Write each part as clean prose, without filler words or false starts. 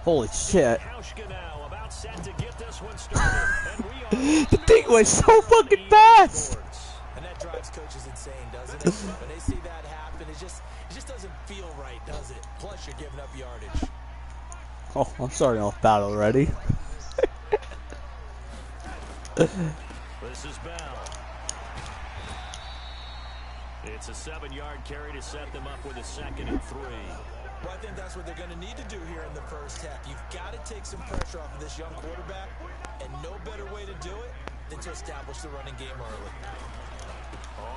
Holy shit. The thing was so fucking fast. And that drives coaches insane, doesn't it? When they see that happen, it just doesn't feel right, does it? Plus, you're giving up yardage. Oh, I'm starting off bad already. This is Bell. It's a 7-yard carry to set them up with a 2nd and 3. Well, I think that's what they're going to need to do here in the first half. You've got to take some pressure off of this young quarterback, and no better way to do it than to establish the running game early.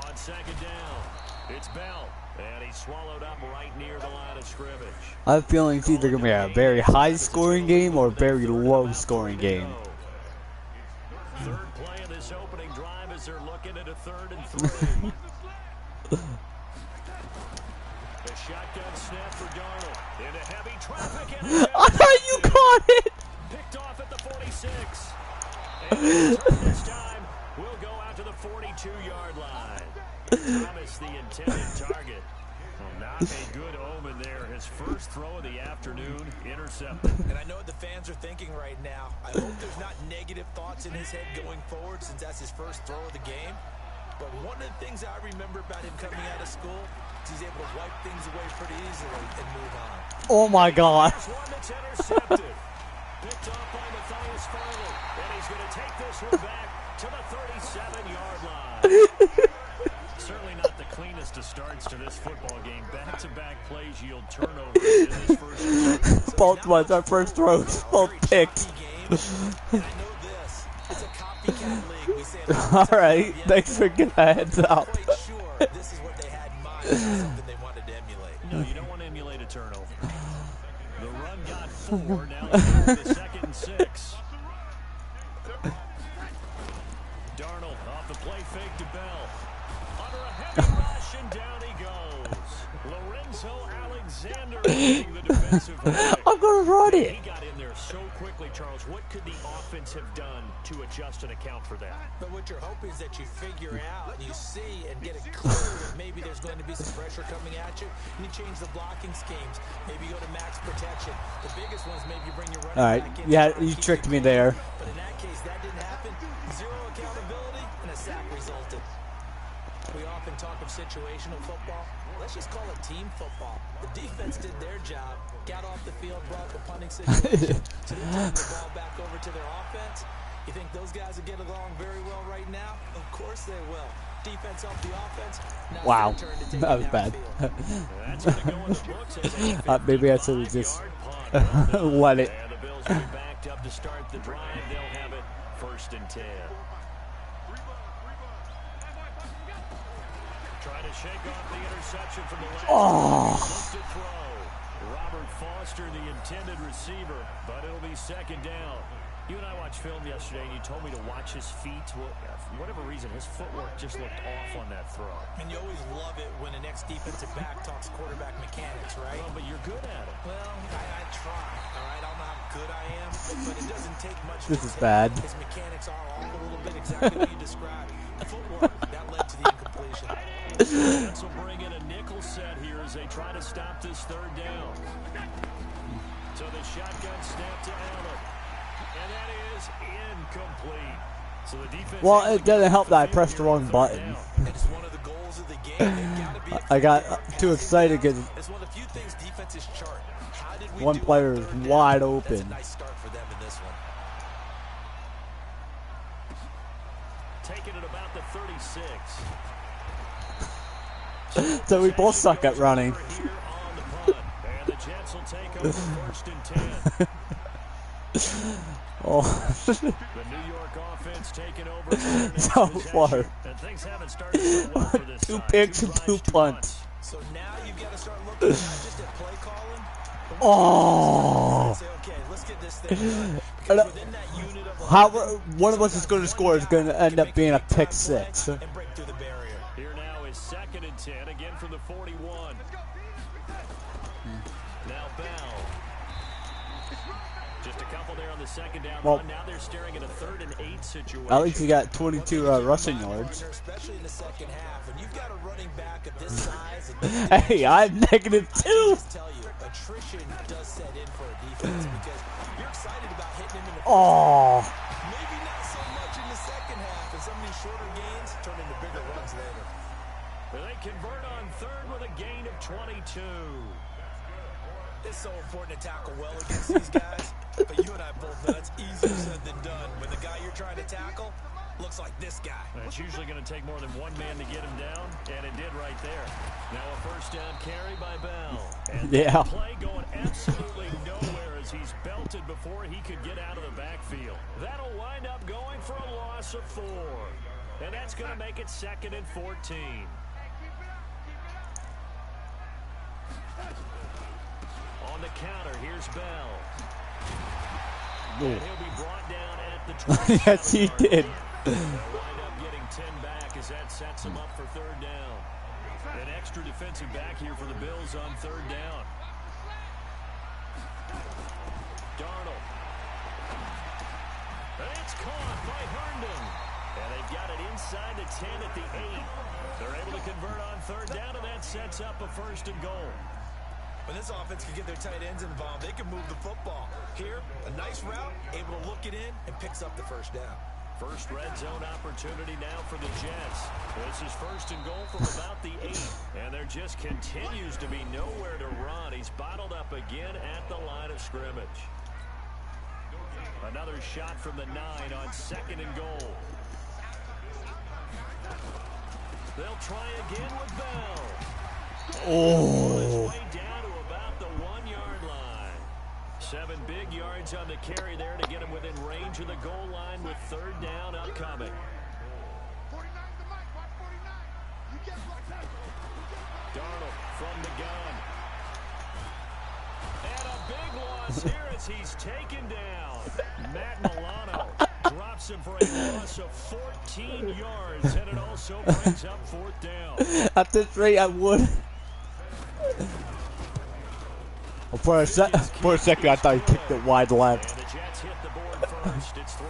On 2nd down, it's Bell, and he's swallowed up right near the line of scrimmage. I have a feeling it's either going to be a very high-scoring game or a very low-scoring game. Third play of this opening drive as they're looking at a 3rd and 3. The shotgun snap for Darnold into heavy traffic. I thought you caught it. Picked off at the 46. And this time will go out to the 42-yard line. Thomas, the intended target. Well, not a good omen there. His first throw of the afternoon, intercepted. And I know what the fans are thinking right now. I hope there's not negative thoughts in his head going forward since that's his first throw of the game. But one of the things I remember about him coming out of school is he's able to wipe things away pretty easily and move on. Oh my god. There's one that's intercepted. Picked off by Matthias Farley. And he's going to take this one back to the 37-yard line. Certainly not the cleanest of starts to this football game. Back-to-back plays yield turnovers in this first. Both was our first throws, both picked. Alright, thanks for giving a heads up. This is what they had in mind, something they wanted to emulate. No, you don't want to emulate a turnover. The run got 4, now it's 2nd and 6. Darnold off the play fake to Bell. Under a heavy rush, and down he goes. Lorenzo Alexander leading the defensive play. I'm gonna run it. He got in there so quickly, Charles. What could the offense have done to adjust and account for that? But what you're hoping is that you figure out and you see and get it clear that maybe there's going to be some pressure coming at you, and you change the blocking schemes. Maybe you go to max protection. The biggest one is maybe you bring your running back in. Yeah, you tricked me there. But in that case, that didn't happen. Zero accountability, and a sack resulted. We often talk of situational football. Let's just call it team football. The defense did their job, got off the field, brought the punting situation, so they turned the ball back over to their offense. You think those guys will get along very well right now? Of course they will. Defense helped the offense. Now wow, that was bad. Maybe I should have just let it. And the Bills will be backed up to start the drive. They'll have it 1st and 10. Trying to shake off the interception from the last throw. Robert Foster, the intended receiver, but it'll be 2nd down. You and I watched film yesterday, and you told me to watch his feet. Well, for whatever reason, his footwork just looked off on that throw. And you always love it when an ex-defensive back talks quarterback mechanics, right? Well, but you're good at it. Well, I try, all right? I don't know how good I am, but it doesn't take much. This is bad. His mechanics are off a little bit, exactly what you described. Footwork, that led to the incompletion. This will bring in a nickel set here as they try to stop this 3rd down. So the shotgun snap to Allen. And that is incomplete. So the defense. Well, it doesn't help that I pressed the wrong button. It's one of the goals of the game. I got too excited because it's one of the few things defenses chart. How did we one player is wide open. That's a nice start for them in this one. Taking it about the 36. So we both suck at running. And the Jets will take over 1st and 10. Oh. The New York offense taking over so far. And things haven't started so well for this 2 picks and 2 punts. So now you've got to start looking not just at play calling. Oh. Say, okay, let's get this thing done. Within that unit of how one of us is going to score is going to end up being a pick 6. and break through the barrier. Here now is 2nd and 10, again from the 41. Now Bell. Just a couple there on the second down Well, run. Now they're staring at a 3rd and 8 situation. at least he got 22 rushing yards. Especially in the second half, when you've got a running back of this size. Hey, I'm -2. Tell you, attrition does set in for a defense because you're excited about hitting him in the Oh, maybe not so much in the second half, and some of these shorter gains turn into bigger runs later. They convert on 3rd with a gain of 22. It's so important to tackle well against these guys, but you and I both know it's easier said than done when the guy you're trying to tackle looks like this guy. It's usually going to take more than one man to get him down, and it did right there. Now a 1st down carry by Bell. And yeah. the play going absolutely nowhere as he's belted before he could get out of the backfield. That'll wind up going for a loss of 4. And that's going to make it 2nd and 14. On the counter, here's Bell. And he'll be brought down at the 27. Yes, he did. They'll wind up getting 10 back as that sets them up for 3rd down. An extra defensive back here for the Bills on 3rd down. Darnold. And it's caught by Herndon. And they've got it inside the 10 at the 8. They're able to convert on 3rd down, and that sets up a 1st and goal. When this offense can get their tight ends involved, they can move the football. Here, a nice route, able to look it in, and picks up the 1st down. First red zone opportunity now for the Jets. This is 1st and goal from about the 8. And there just continues to be nowhere to run. He's bottled up again at the line of scrimmage. Another shot from the 9 on 2nd and goal. They'll try again with Bell. Oh. Way down to about the 1-yard line. 7 big yards on the carry there to get him within range of the goal line with 3rd down upcoming. Darnold from the gun. And a big loss here as he's taken down. Matt Milano drops him for a loss of 14 yards, and it also brings up 4th down. At this rate, I would. Well, for a second, I thought he kicked it wide left. And the Jets hit the board first. It's 3-0.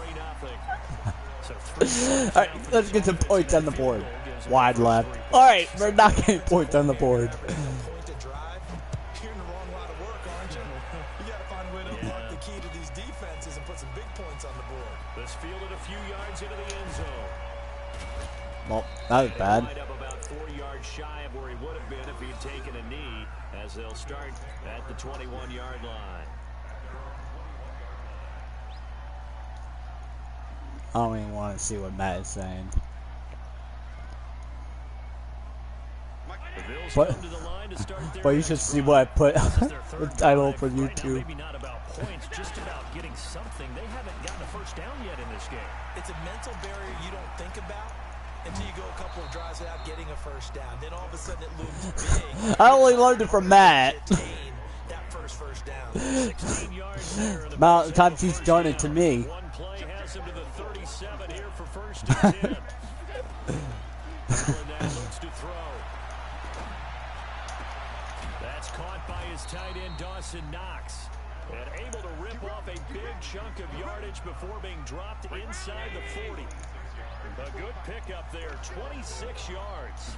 So 3 All right, let's get some points on the board. Wide left. All right, we're not getting points on the board. Point to drive, you're in the wrong line of work, aren't you? You got to find a way to unlock the key to these defenses and put some big points on the board. This fielded a few yards into the end zone. Well, that was bad. Lined up about 4 yards shy of where he would have been if he'd taken a knee, as they'll start at the 21-yard line. I don't even want to see what Matt is saying. But you should see what I put the title for YouTube. Maybe not about points, just about getting something. They haven't gotten a 1st down yet in this game. It's a mental barrier you don't think about until you go a couple of drives without getting a 1st down. Then all of a sudden it looms big. I only learned it from Matt. That first down. 16 yards there. Amount of times he's done it to me. One play has him to the 37 here for 1st and 10. Allen now looks to throw. That's caught by his tight end, Dawson Knox. And able to rip off a big chunk of yardage before being dropped inside the 40. A good pickup there, 26 yards.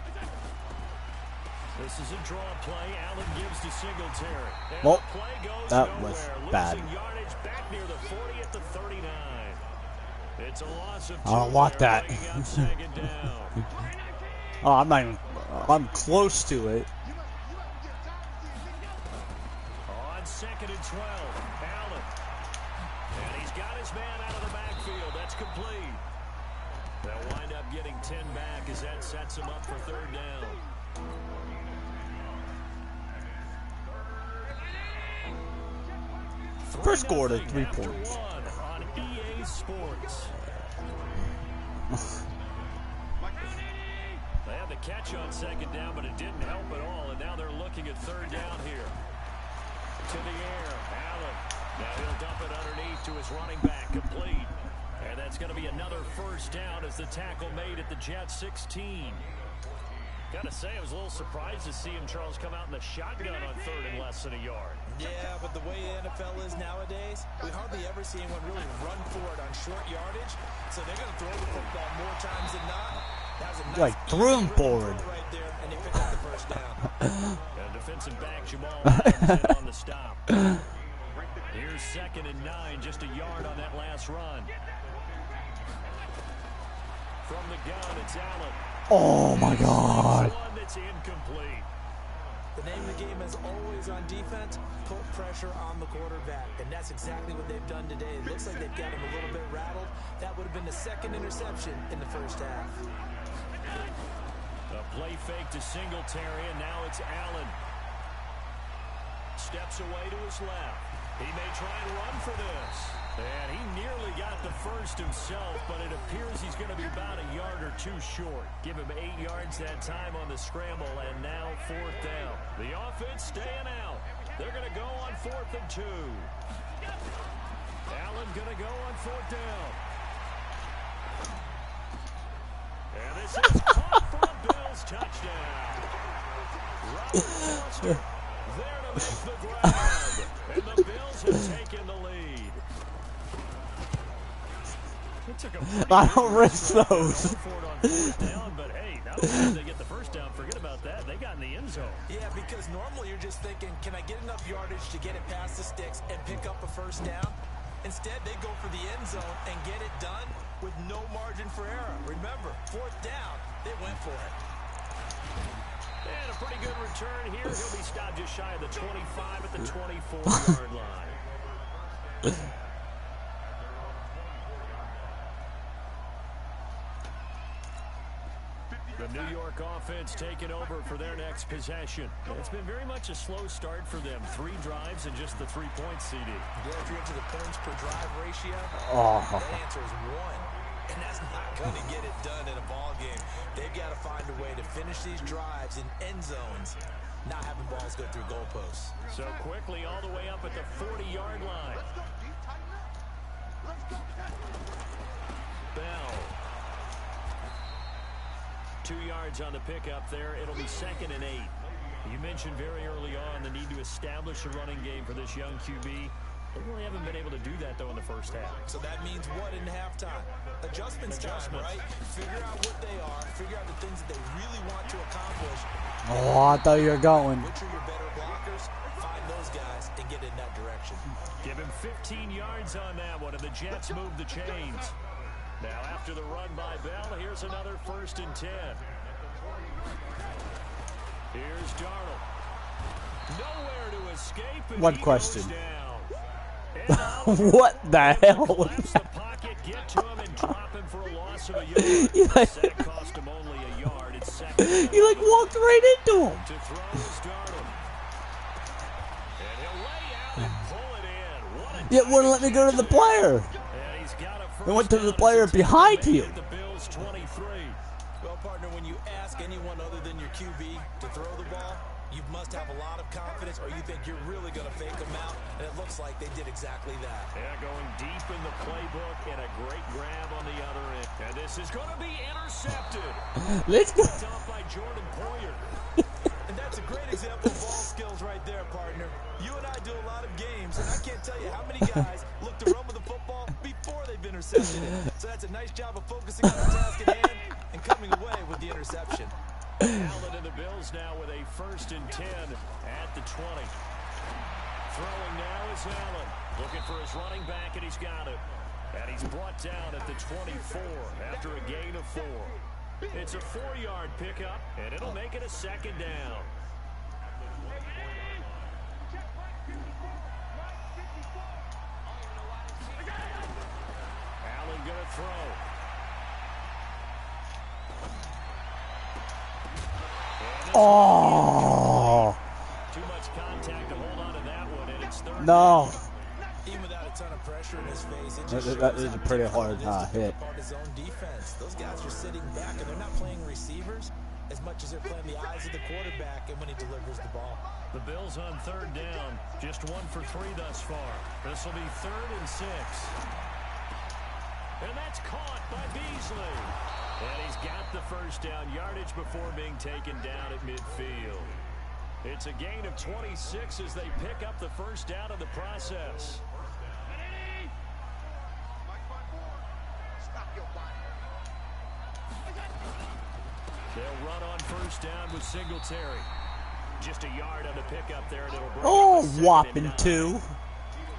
This is a draw play. Allen gives to Singletary. And Well, the play goes that nowhere. was bad. Losing yardage back near the 40 at the 39. It's a loss of 2. I don't want there, that. bringing up 2nd down. Oh, I'm not even. I'm close to it. On 2nd and 12, Allen. And he's got his man out of the backfield. That's complete. They'll wind up getting 10 back as that sets him up for 3rd down. First quarter, 3 points. On EA Sports. They had the catch on 2nd down, but it didn't help at all. And now they're looking at 3rd down here. To the air, Allen. Now he'll dump it underneath to his running back, complete. And that's going to be another 1st down as the tackle made at the Jets 16. Gotta say, I was a little surprised to see him, Charles, come out in the shotgun on 3rd and less than a yard. Yeah, but the way the NFL is nowadays, we hardly ever see anyone really run for it on short yardage. So they're going to throw the football more times than not. That was a nice Like, threw him forward. Right there, and they picked up the first down. And defensive back Jamal Adams in on the stop. Here's 2nd and 9, just a yard on that last run. From the gun, it's Allen. Oh, my God. One that's incomplete. The name of the game is always on defense, put pressure on the quarterback. And that's exactly what they've done today. It looks like they've got him a little bit rattled. That would have been the 2nd interception in the first half. A play fake to Singletary, and now it's Allen. Steps away to his left. He may try and run for this. And he nearly got the first himself, but it appears he's going to be about a yard or 2 short. Give him 8 yards that time on the scramble, and now 4th down. The offense staying out. They're going to go on 4th and 2. Allen going to go on 4th down. And this is caught for a Bills touchdown. Robert Foster there to make the grab. And the Bills have taken the lead. I don't risk those. But hey, now they get the first down. Forget about that. They got in the end zone. Yeah, because normally you're just thinking, can I get enough yardage to get it past the sticks and pick up a first down? Instead, they go for the end zone and get it done with no margin for error. Remember, 4th down, they went for it. And a pretty good return here. He'll be stopped just shy of the 25 at the 24-yard line. The New York offense taking over for their next possession. It's been very much a slow start for them. 3 drives and just the 3 points, CD. Yeah, if you're into the points per drive ratio, Oh. that answer is 1. And that's not going to get it done in a ball game. They've got to find a way to finish these drives in end zones, not having balls go through goalposts. So quickly all the way up at the 40-yard line. Bell. 2 yards on the pickup there. It'll be 2nd and 8. You mentioned very early on the need to establish a running game for this young QB. They really haven't been able to do that, though, in the first half. So that means what in halftime? Adjustments time, right? Figure out what they are. Figure out the things that they really want to accomplish. Oh, I thought you were going. Which are your better blockers? Find those guys and get in that direction. Give him 15 yards on that one, and the Jets move the chains. Now, after the run by Bell, here's another 1st and 10. Here's Darnold. Nowhere to escape. One question. Down. What the hell? Collapse the pocket, get to him, and drop him for a loss of a yard. Sack cost him only a yard. It's 2nd. You like walked right into him. To throw is Darnold. And he'll lay out and pull it in. What a Yet wouldn't let me go to the player. And he's got a first It went to the down. player behind you. The Bills 23. Well, partner, when you ask anyone other than your QB to throw the ball, you must have a lot of confidence, or you think you're really going to fake them out, and it looks like they did exactly that. Yeah, going deep in the playbook, and a great grab on the other end. And this is going to be intercepted. Let's go. Picked off by Jordan Poyer. And that's a great example of ball skills right there, partner. You and I do a lot of games, and I can't tell you how many guys look to run with the football before they've intercepted it. So that's a nice job of focusing on the task at hand and coming away with the interception. Allen and the Bills now with a 1st and 10 at the 20. Throwing now is Allen. Looking for his running back, and he's got it. And he's brought down at the 24 after a gain of 4. It's a 4-yard pickup, and it'll make it a 2nd down. Allen gonna throw. Oh. Too much contact to hold on to that one, and it's 3rd. No. Even without a ton of pressure in his face, it just That shows is a how pretty difficult hard it is to pick hit. apart his own defense. Those guys are sitting back, and they're not playing receivers as much as they're playing the eyes of the quarterback and when he delivers the ball. The Bills on 3rd down, just 1 for 3 thus far. This will be 3rd and 6. And that's caught by Beasley. And he's got the first down yardage before being taken down at midfield. It's a gain of 26 as they pick up the first down in the process. They'll run on first down with Singletary. Just a yard on the pickup there, and it'll bring whopping 2.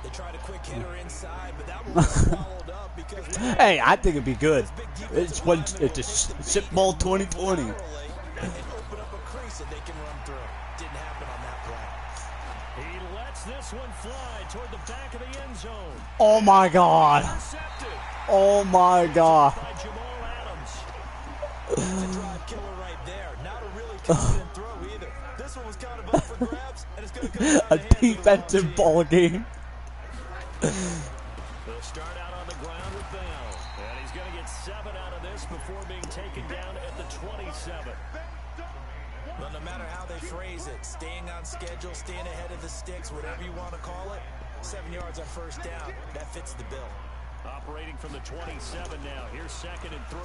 They tried a quick hitter inside, but that one was swallowed up because Hey, I think it'd be good. It's a Super Bowl 2020. and open up a crease that they can run through. Didn't happen on that play. He lets this one fly toward the back of the end zone. Oh my God. Intercepted Oh my God. by Jamal Adams. That's a drive killer right there. Not a really confident throw either. This one was kind of up for grabs, and it's going to come down A the hands of the wrong defensive team. ball game. They'll start out on the ground with Bell. And he's going to get 7 out of this before being taken down at the 27. Well, no matter how they phrase it, staying on schedule, staying ahead of the sticks, whatever you want to call it, 7 yards on first down, that fits the bill. Operating from the 27 now. Here's 2nd and 3.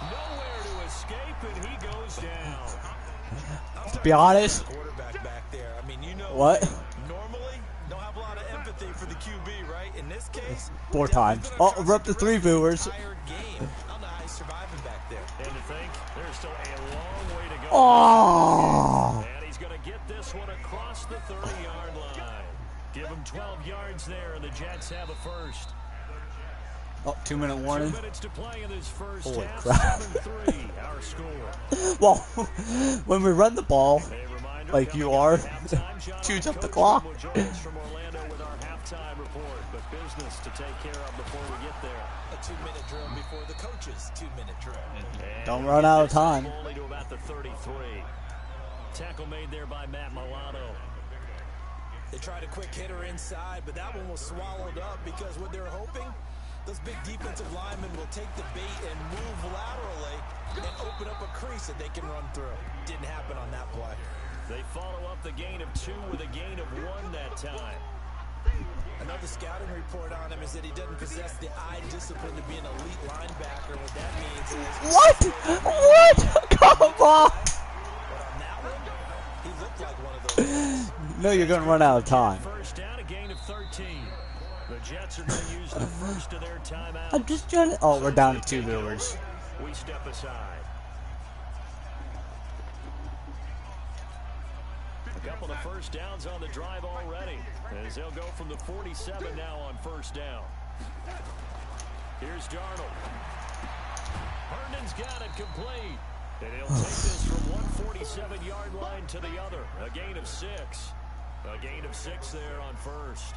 Nowhere to escape, and he goes down. To be honest, Quarterback back there. I mean, you know what? normally don't have a lot of empathy for the QB, right? In this case, 4 times. Oh, we're up to 3 viewers. entire game. I don't know how he's surviving back there. And to think, there's still a long way to go. Oh. And he's going to get this one across the 30-yard line. Give him 12 yards there, and the Jets have a first. Oh, 2-minute 2 warning. minutes to play in this first Holy half. crap. 7-3, our score. Well, when we run the ball, A reminder, like you coming are, up at halftime, John, choose our up the coach clock. will join us from Orlando with our halftime report, but business to take care of before we get there. A 2-minute drill before the coach's 2-minute drill. And Don't run out of time. Only to about the 33. Tackle made there by Matt Milano. They tried a quick hitter inside, but that one was swallowed up because what they're hoping, those big defensive linemen will take the bait and move laterally and open up a crease that they can run through. Didn't happen on that play. They follow up the gain of 2 with a gain of 1 that time. Another scouting report on him is that he doesn't possess the eye discipline to be an elite linebacker. What that means is... What? What? Come on. But on that one, he looked like one of those guys. No, you're going to run out of time. First down, a gain of 13. The Jets are going to use the first of their timeouts. I'm just trying to... Oh, we're down to 2 viewers. We step aside. A couple of first downs on the drive already, as they'll go from the 47 now on first down. Here's Darnold. Herndon's got it complete. And he'll take this from one 47-yard line to the other. A gain of 6. A gain of 6 there on first.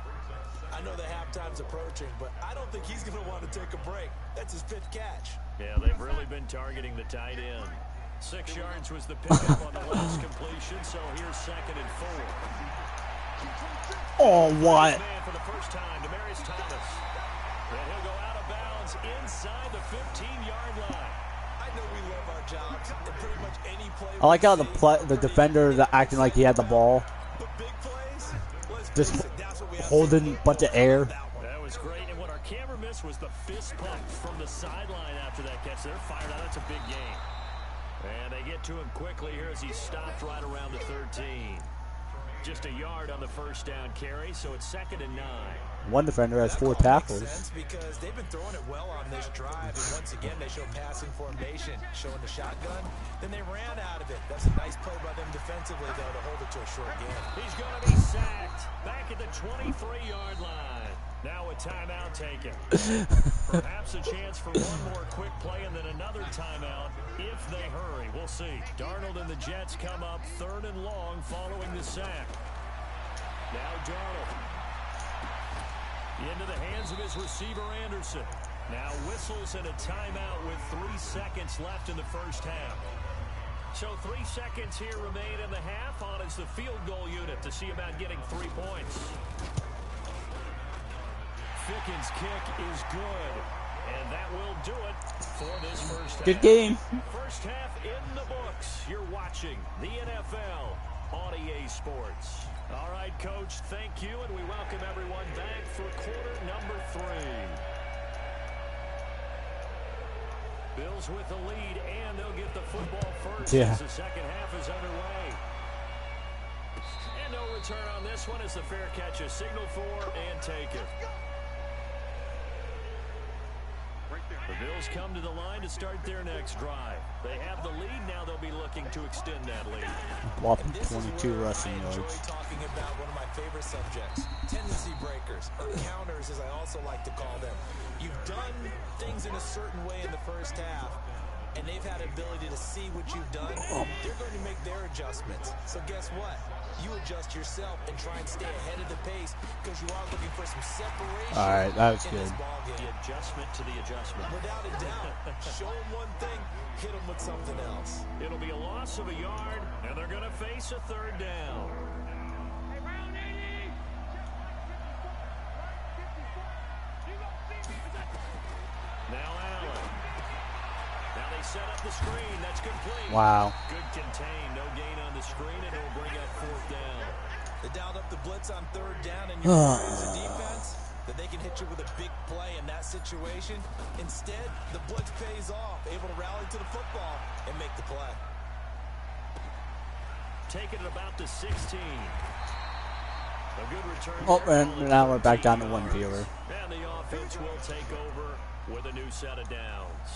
I know the halftime's approaching, but I don't think he's going to want to take a break. That's his 5th catch. Yeah, they've really been targeting the tight end. 6 yards was the pickup on the last completion, so here's 2nd and 4. Oh, what? Man for the first time, Demaryius Thomas. And he'll go out of bounds inside the 15-yard line. I know we love our jobs, and pretty much any play. I like how the defender is acting like he had the ball. But big plays, let's Just face it, that's what we have holding a bunch of air. That was great, and what our camera missed was the fist pump from the sideline after that catch. They're fired out. That's a big game. And they get to him quickly here as he stopped right around the 13. Just a yard on the first down carry, so it's 2nd and 9. One defender has 4 That call makes tackles. sense because they've been throwing it well on this drive, and once again they show passing formation, showing the shotgun. Then they ran out of it. That's a nice play by them defensively, though, to hold it to a short game. He's going to be sacked back at the 23-yard line. Now a timeout taken. Perhaps a chance for one more quick play and then another timeout if they hurry. We'll see. Darnold and the Jets come up 3rd and long following the sack. Now Darnold. Into the hands of his receiver, Anderson. Now whistles and a timeout with 3 seconds left in the first half. So 3 seconds here remain in the half. On is the field goal unit to see about getting 3 points. Ficken's kick is good. And that will do it for this first half. Good game. First half in the books. You're watching the NFL on EA Sports. All right, Coach, thank you, and we welcome everyone back for quarter number 3. Bills with the lead, and they'll get the football first Yeah. as the second half is underway. And no return on this one as the fair catch is signaled for and taken. The Bills come to the line to start their next drive. They have the lead. Now they'll be looking to extend that lead. Whopping 22 rushing I enjoy yards. talking about one of my favorite subjects, tendency breakers, or counters as I also like to call them. You've done things in a certain way in the first half, and they've had ability to see what you've done. They're going to make their adjustments. So guess what? You adjust yourself and try and stay ahead of the pace because you are looking for some separation. All right, that was in good. this ball game. The adjustment to the adjustment. Without a doubt. Show them one thing, hit them with something else. It'll be a loss of a yard, and they're going to face a third down. Now Allen. Now they set up the screen. That's complete. Wow. Good contain. No gain on the screen, and it'll bring up fourth down. They dialed up the blitz on third down, and you're as a defense that they can hit you with a big play in that situation. Instead, the blitz pays off, able to rally to the football and make the play. Taking it about the 16. A good return. Oh, there. and now we're back down to one viewer. And the offense will take over with a new set of downs.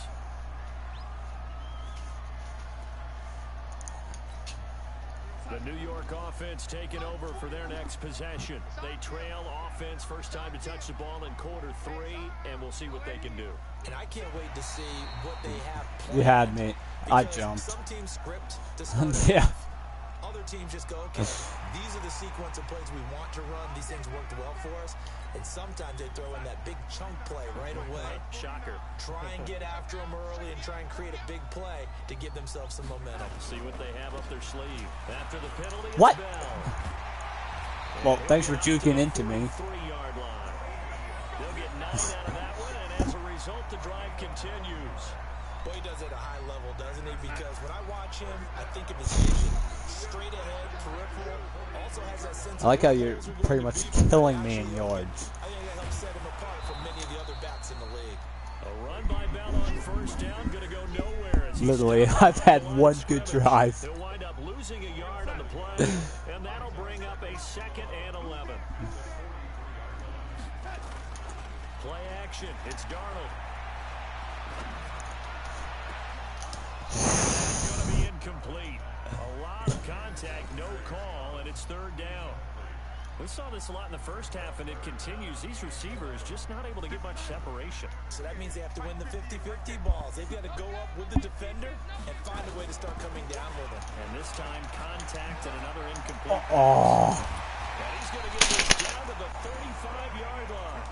The New York offense taking over for their next possession. They trail offense, first time to touch the ball in quarter 3, and we'll see what they can do. And I can't wait to see what they have planned. You had me. I Because jumped. Some teams script to start Yeah. Other teams just go, okay, these are the sequence of plays we want to run. These things worked well for us. And sometimes they throw in that big chunk play right away. Shocker. Try and get after them early and try and create a big play to give themselves some momentum. See what they have up their sleeve. After the penalty, it's What? Bell. Well, thanks for juking into me. 3-yard line. They'll get 9 out of that one, and as a result, the drive continues. Boy, he does it at a high level, doesn't he? Because when I watch him, I think of his vision. Straight ahead, peripheral. Also has that sense I like how of you're players are pretty gonna much beat killing him me in actually. yards. I think that helps set him apart from many of the other backs in the league. A run by Bell on first down, going to go nowhere. As he Literally, stops I've had on the line one of good scrimmage. drive. He'll wind up losing a yard on the play, and that'll bring up a 2nd and 11. Play action. It's Darnold. It's going to be incomplete. A lot of contact, no call, and it's third down. We saw this a lot in the first half, and it continues. These receivers just not able to get much separation. So that means they have to win the 50-50 balls. They've got to go up with the defender and find a way to start coming down with him. And this time, contact and another incomplete. Oh. And he's going to get this down to the 35-yard line.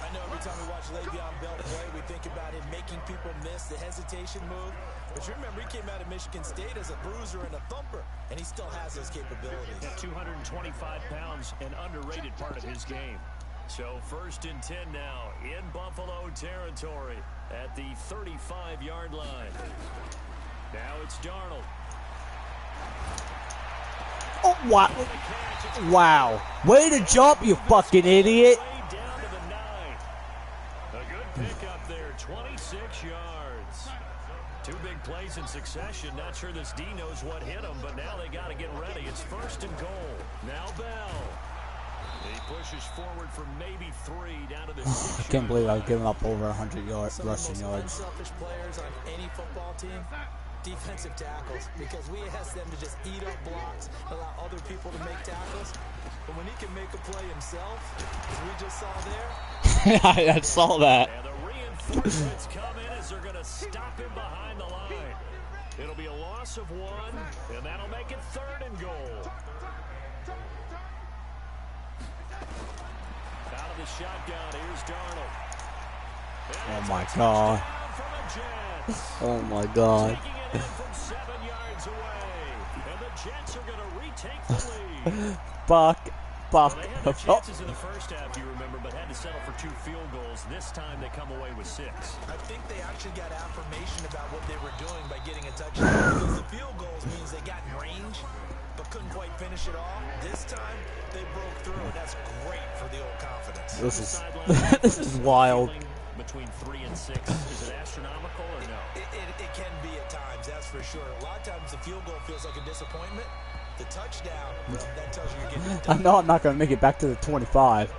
I know every time we watch Le'Veon Bell play, we think about him making people miss the hesitation move. But you remember, he came out of Michigan State as a bruiser and a thumper, and he still has those capabilities. At 225 pounds, an underrated part of his game. So 1st and 10 now in Buffalo territory at the 35-yard line. Now it's Darnold. Oh, wow. Wow. Way to jump, you fucking idiot. Way down to the 9. A good pick up there, 26 yards. 2 big plays in succession. Not sure this D knows what hit him, but now they got to get ready. It's 1st and goal. Now Bell. He pushes forward for maybe 3 down to the 6. I can't believe I've given up over 100 Some rushing of the most yards. unselfish players on any football team, defensive tackles, because we ask them to just eat up blocks, allow other people to make tackles. But when he can make a play himself, as we just saw there, I saw that. And the reinforcements come in as they're going to stop him behind the line. It'll be a loss of 1, and that'll make it 3rd and goal. Out of the shotgun, here's Darnold. Oh my god. Oh my god. Taking it in from 7 yards away. And the Jets are going to retake the lead. Fuck. Well, they had their Oh. chances in the first half, you remember, but had to settle for 2 field goals. This time they come away with 6. I think they actually got affirmation about what they were doing by getting a touchdown. Because the field goals means they got in range, but couldn't quite finish it off. This time, they broke through, and that's great for the old confidence. This is this is wild. between 3 and 6, is it astronomical or no? It can be at times, that's for sure. A lot of times the field goal feels like a disappointment. The touchdown, well, that tells you you're getting it I done. know I'm not going to make it back to the 25.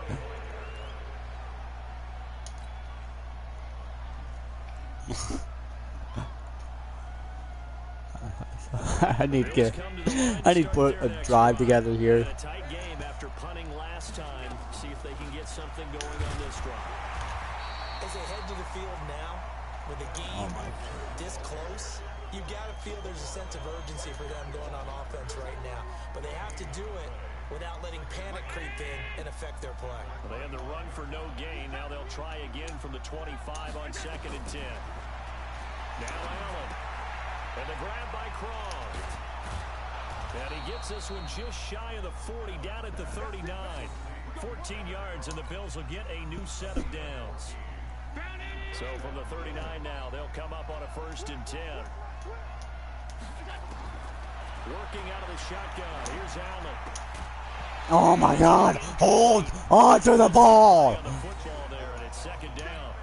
I need to put a drive together here. A tight game after punting last time. See if they can get something going on this drive. As they head to the field now, with the game this close, you've got to feel there's a sense of urgency for them going on offense right now. But they have to do it without letting panic creep in and affect their play. Well, they had the run for no gain. Now they'll try again from the 25 on 2nd and 10. Now Allen. And the grab by Croft. And he gets this one just shy of the 40, down at the 39. 14 yards, and the Bills will get a new set of downs. So from the 39 now, they'll come up on a 1st and 10. Working out of the shotgun. Here's Allen. Oh my God! Hold on to the ball. On the football there, and it's 2nd down.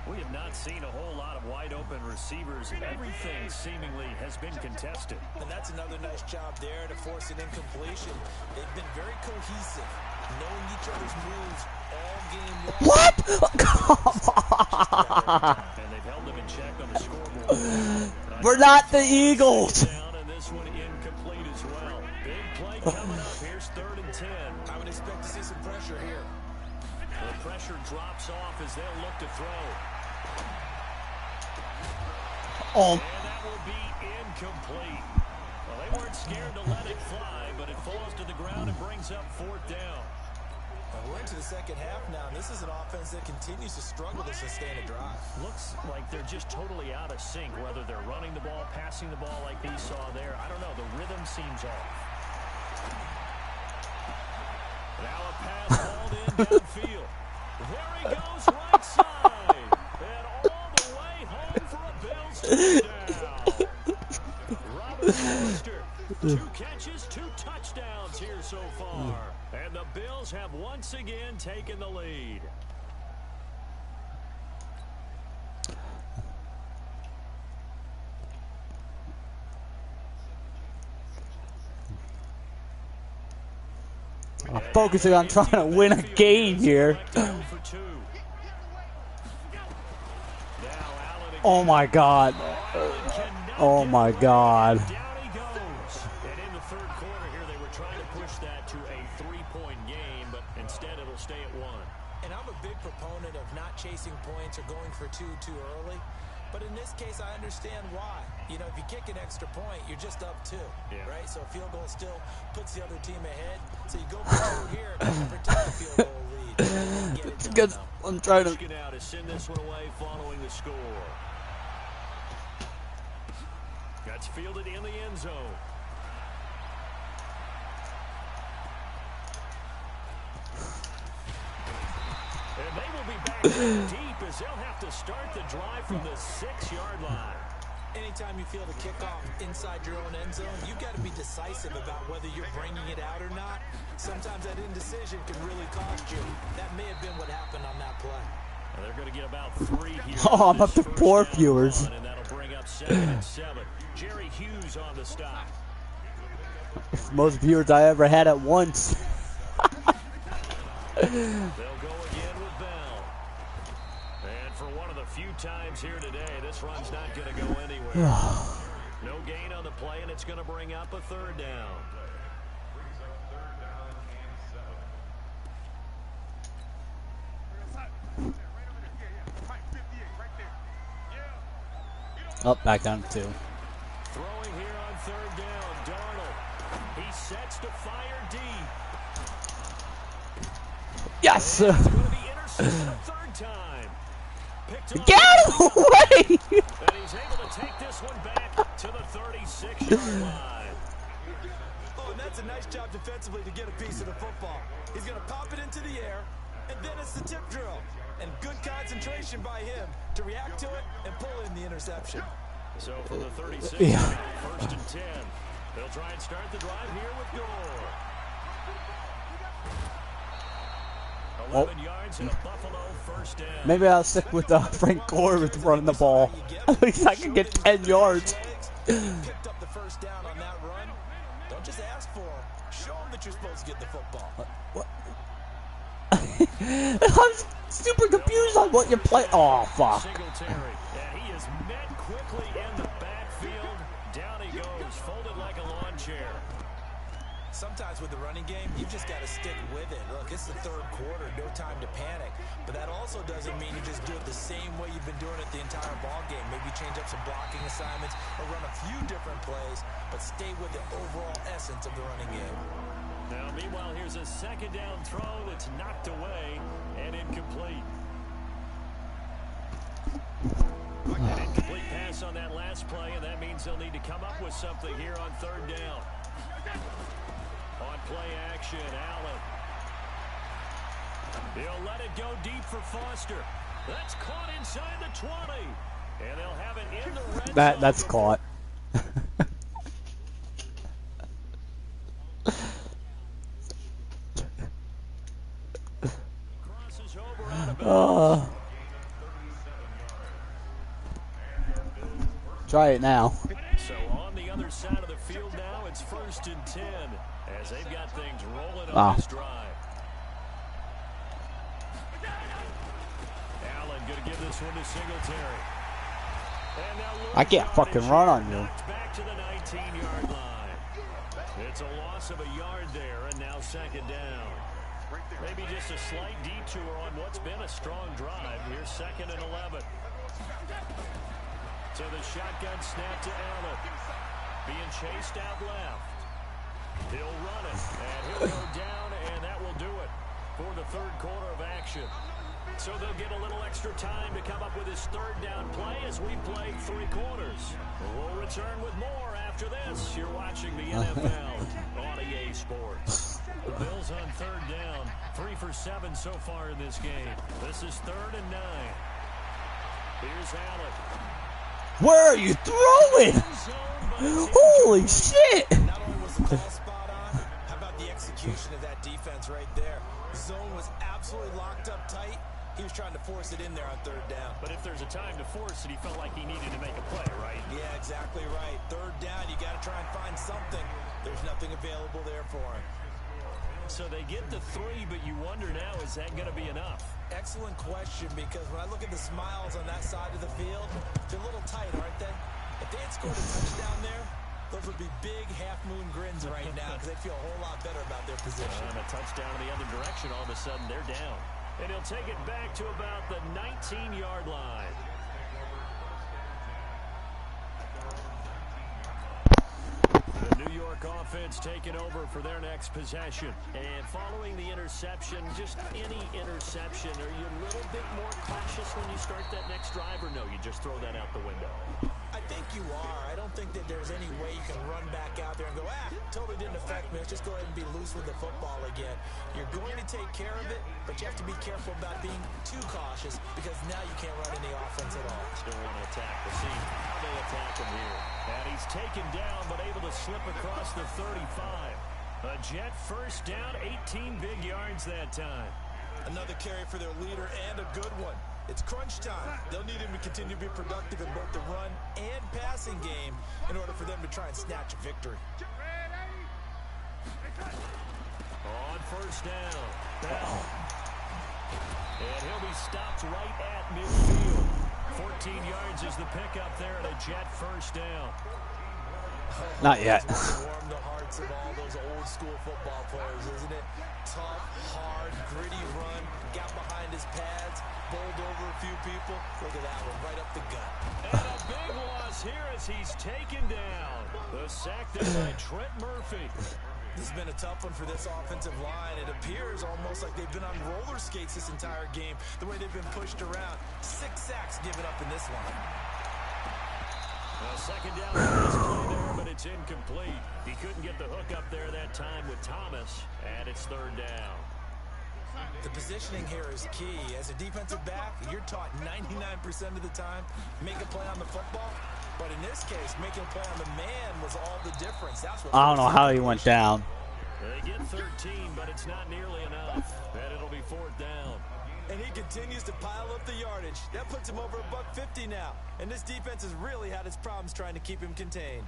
We have not seen a whole lot of wide open receivers. Everything seemingly has been contested. And that's another nice job there to force an incompletion. They've been very cohesive, knowing each other's moves all game long. What? Come on! And they've held them in check on the scoreboard. We're not the Eagles. Down, and this one incomplete as well. Big play coming up. Here's 3rd and 10. I would expect to see some pressure here. The pressure drops off as they'll look to throw. Oh. And that will be incomplete. Well, they weren't scared to let it fly, but it falls to the ground and brings up 4th down. We're into the 2nd half now, and this is an offense that continues to struggle to sustain a drive. Looks like they're just totally out of sync, whether they're running the ball, passing the ball like we saw there. I don't know. The rhythm seems off. Now a pass balled in downfield. There he goes, right side. And all the way home for a Bills touchdown. Robert Foster, 2 catches, 2 touchdowns here so far. And the Bills have once again taken the lead. I'm focusing on trying to win a game here. Oh my God. Oh my God. Down he goes. And in the 3rd quarter here, they were trying to push that to a 3-point game, but instead it'll stay at 1. And I'm a big proponent of not chasing points or going for 2 too early. But in this case, I understand why. You know, if you kick an extra point, you're just up 2, right? So a field goal still puts the other team ahead. So you go for 2 here and protect the field goal lead. It's good. I'm trying to. Now to send this one away following the score. That's fielded in the end zone. And they will be back deep as they'll have to start the drive from the 6-yard line. Anytime you feel the kickoff inside your own end zone, you've got to be decisive about whether you're bringing it out or not. Sometimes that indecision can really cost you. That may have been what happened on that play. Well, they're going to get about 3 here. Oh, I'm up to 4 viewers. And that'll bring up 2nd and 7. Jerry Hughes on the stop. Most viewers I ever had at once. They'll go again with Bell. And for one of the few times here today, this run's not going to go anywhere. No gain on the play, and it's going to bring up a 3rd down. Up, back down to 2. Throwing here on 3rd down, Darnold. He sets to fire deep. Yes! It's going to be intercepted a 3rd time. Get away! And he's able to take this one back to the 36-yard line. Oh, and that's a nice job defensively to get a piece of the football. He's going to pop it into the air, and then it's the tip drill. And good concentration by him to react to it and pull in the interception. So from the 36, 1st and 10. They'll try and start the drive here with Gore. 11 yards and a Buffalo first down. Maybe I'll stick with Frank Gore with running the ball. At least I can get 10 yards. Picked up the first down on that run. Don't just ask for them. Show them that you're supposed to get the football. What? I'm super confused on what you're playing. Oh, fuck. Singletary, and he is met quickly in the backfield. Down he goes, folded like a lawn chair. Sometimes with the running game, you've just got to stick with it. Look, it's the third quarter, no time to panic. But that also doesn't mean you just do it the same way you've been doing it the entire ball game. Maybe change up some blocking assignments or run a few different plays, but stay with the overall essence of the running game. Now, meanwhile, here's a second down throw that's knocked away and incomplete. An incomplete pass on that last play, and that means they'll need to come up with something here on third down. On play action, Allen. He'll let it go deep for Foster. That's caught inside the 20. And they'll have it in the red zone. That's caught. Crosses over out of bounds. Try it now. So on the other side of the field now, it's 1st and 10 as they've got things rolling on this drive. Allen going to give this one to Singletary. And now I can't fucking run on you. back to the 19-yard line. It's a loss of a yard there, and now second down. Maybe just a slight detour on what's been a strong drive. Here's 2nd and 11. So the shotgun snap to Allen. Being chased out left. He'll run it, and he'll go down, and that will do it for the third quarter of action. So they'll get a little extra time to come up with his third down play as we play 3 quarters. We'll return with more after this. You're watching the NFL on EA Sports. The Bills on third down, 3 for 7 so far in this game. This is 3rd and 9. Here's Allen. Where are you throwing? Holy shit! Not only was the call spot on, how about the execution of that defense right there? Zone was absolutely locked up tight. He was trying to force it in there on third down. But if there's a time to force it, he felt like he needed to make a play, right? Yeah, exactly right. Third down, you got to try and find something. There's nothing available there for him. So they get the 3, but you wonder now, is that going to be enough? Excellent question, because when I look at the smiles on that side of the field, they're a little tight, aren't they? If they had scored a touchdown there, those would be big half-moon grins right now because they feel a whole lot better about their position. And a touchdown in the other direction, all of a sudden they're down. And he'll take it back to about the 19-yard line. The New York offense taking over for their next possession. And following the interception, just any interception, are you a little bit more cautious when you start that next drive, or no, you just throw that out the window? I think you are. I don't think that there's any way you can run back out there and go, totally didn't affect me. Let's just go ahead and be loose with the football again. You're going to take care of it, but you have to be careful about being too cautious because now you can't run any offense at all. Still want to attack the scene. How they attack him here. And he's taken down, but able to slip across the 35. A Jet first down, 18 big yards that time. Another carry for their leader and a good one. It's crunch time. They'll need him to continue to be productive in both the run and passing game in order for them to try and snatch a victory. On first down. And he'll be stopped right at midfield. 14 yards is the pickup there and a Jet first down. Not yet. Warm the hearts of all those old school football players, isn't it? Tough, hard, gritty run, got behind his pads, bowled over a few people. Look at that one, right up the gut. And a big loss here as he's taken down. The sack there by Trent Murphy. This has been a tough one for this offensive line. It appears almost like they've been on roller skates this entire game, the way they've been pushed around. 6 sacks given up in this one. Second down on this play there, but it's incomplete. He couldn't get the hook up there that time with Thomas, and it's third down. The positioning here is key. As a defensive back, you're taught 99% of the time, make a play on the football. But in this case, making a play on the man was all the difference. That's what I don't know how he went down. They get 13, but it's not nearly enough. And it'll be 4th down. And he continues to pile up the yardage. That puts him over $150 now. And this defense has really had its problems trying to keep him contained.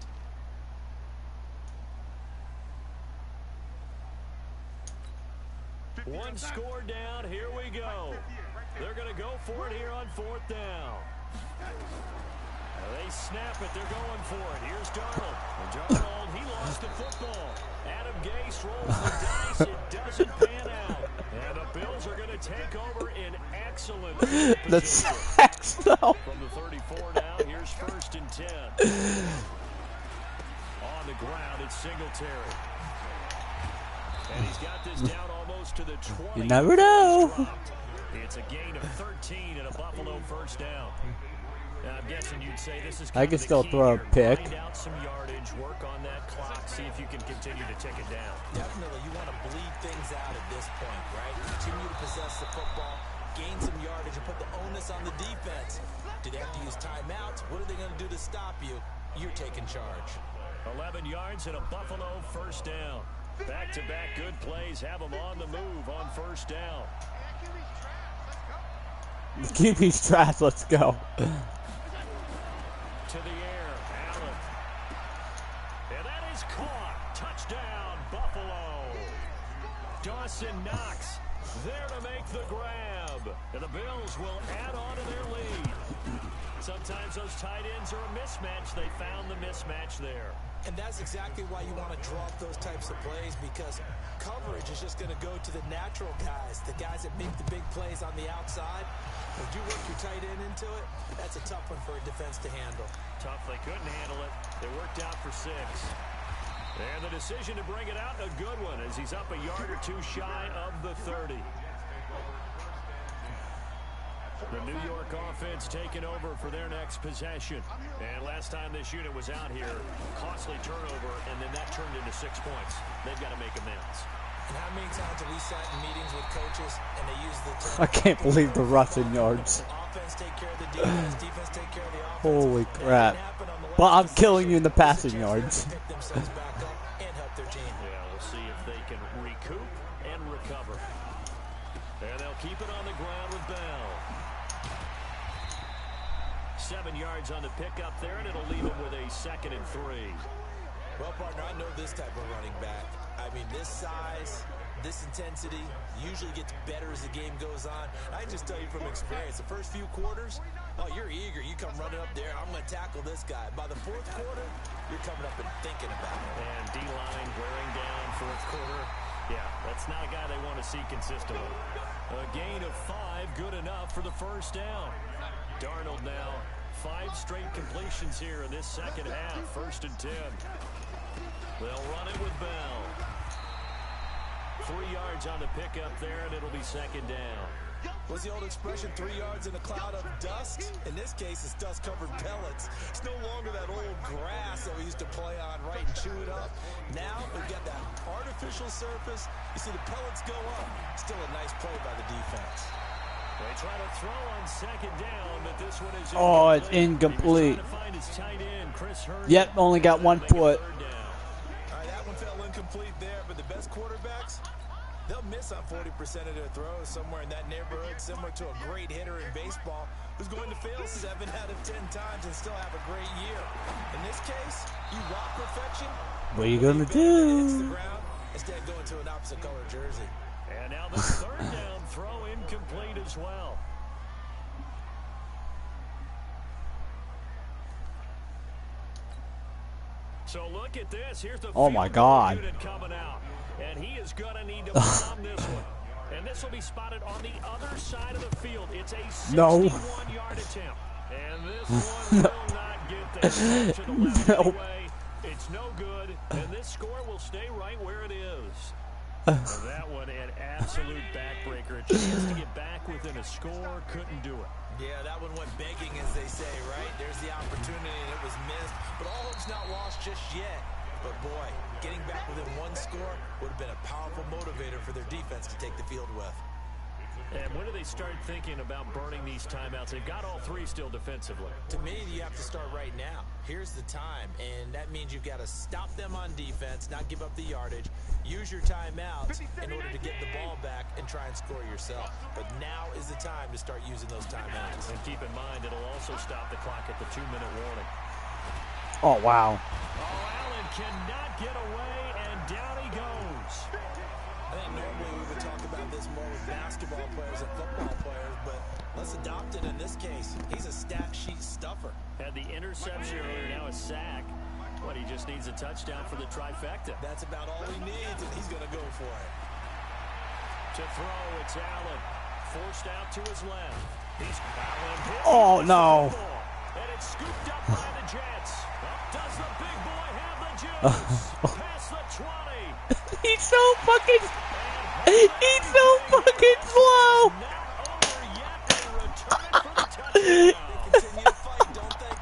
One score down. Here we go. They're going to go for it here on 4th down. They snap it. They're going for it. Here's Darnold. And Darnold, he lost the football. Adam Gase rolls the dice. It doesn't pan out. And the Bills are going to take over in excellent position. The sacks, though. From the 34 now, here's 1st and 10. On the ground, it's Singletary. And he's got this down almost to the 20. You never know. It's a gain of 13 and a Buffalo 1st down. I'm guessing you'd say this is I can still throw a pick. Find out some yardage, work on that clock, see if you can continue to tick it down. Definitely, you want to bleed things out at this point, right? Continue to possess the football, gain some yardage, and put the onus on the defense. Do they have to use timeouts? What are they going to do to stop you? You're taking charge. 11 yards and a Buffalo 1st down. Back-to-back good plays have them on the move on 1st down. QB's trash. Let's go. To the air, Allen. And that is caught. Touchdown, Buffalo. Dawson Knox there to make the grab. And the Bills will add on to their lead. Sometimes those tight ends are a mismatch. They found the mismatch there. And that's exactly why you want to draw up those types of plays, because coverage is just going to go to the natural guys, the guys that make the big plays on the outside. Would you work your tight end into it? That's a tough one for a defense to handle. Tough, they couldn't handle it. They worked out for 6. And the decision to bring it out, a good one, as he's up a yard or two shy of the 30. The New York offense taking over for their next possession. And last time this unit was out here, costly turnover, and then that turned into 6 points. They've got to make amends. And how many times have we sat in meetings with coaches and they use the term, I can't believe the rushing yards. offense take care of the defense, defense take care of the offense. Holy That crap. didn't happen on the But I'm last killing you in the possession. passing It's a chance yards. for them to pick themselves back up and help their team. Yeah, we'll see if they can recoup and recover. And they'll keep it on the ground with Bell. 7 yards on the pickup there, and it'll leave him with a 2nd and 3. Well, partner, I know this type of running back. I mean, this size, this intensity usually gets better as the game goes on. I can just tell you from experience, the first few quarters, oh, you're eager. You come running up there, I'm going to tackle this guy. By the 4th quarter, you're coming up and thinking about it. And D-line wearing down 4th quarter. Yeah, that's not a guy they want to see consistently. A gain of 5, good enough for the 1st down. Darnold now, 5 straight completions here in this 2nd half. 1st and 10. They'll run it with Bell. 3 yards on the pickup there, and it'll be 2nd down. What's the old expression, 3 yards in a cloud of dust? In this case, it's dust-covered pellets. It's no longer that old grass that we used to play on, right, and chew it up. Now, we've got that artificial surface. You see the pellets go up. Still a nice play by the defense. They try to throw on 2nd down, but this one is Oh, it's incomplete. He was trying to find his tight end, Chris Herndon. Yep, only got 1 foot. All right, that one fell incomplete there, but the best quarterbacks, they'll miss on 40% of their throws, somewhere in that neighborhood, similar to a great hitter in baseball who's going to fail 7 out of 10 times and still have a great year. In this case, you want perfection. What are you going to Hits the do? ground instead of going to an opposite color jersey. And now the 3rd down throw incomplete as well. So look at this. Here's the Oh, my field God. unit coming out. And he is going to need to bomb this one. And this will be spotted on the other side of the field. It's a 61-yard attempt. And this one will not get there. To the left No. anyway. It's no good. And this score will stay right where it is. That one an absolute backbreaker. A chance to get back within a score. Couldn't do it. Yeah, that one went begging, as they say, right? There's the opportunity, and it was missed. But all hope's not lost just yet. But, boy, getting back within 1 score would have been a powerful motivator for their defense to take the field with. And when do they start thinking about burning these timeouts? They've got all three still defensively. To me, you have to start right now. Here's the time, and that means you've got to stop them on defense, not give up the yardage, use your timeouts in order to get the ball back and try and score yourself. But now is the time to start using those timeouts. And keep in mind, it'll also stop the clock at the 2-minute warning. Oh, wow. Oh, Allen cannot get away, and down he goes. I think normally we would talk about this more with basketball players and football players, but let's adopt it in this case. He's a stat sheet stuffer. Had the interception earlier, now a sack. What, he just needs a touchdown for the trifecta. That's about all he needs, and he's going to go for it. To throw, it's Allen. Forced out to his left. He's Allen hit. Oh, no. And it's scooped up by the Jets. Does the big boy have the juice? Past the 20. He's so fucking slow. Not over yet. They return it for the touchdown. They continue to fight, don't they?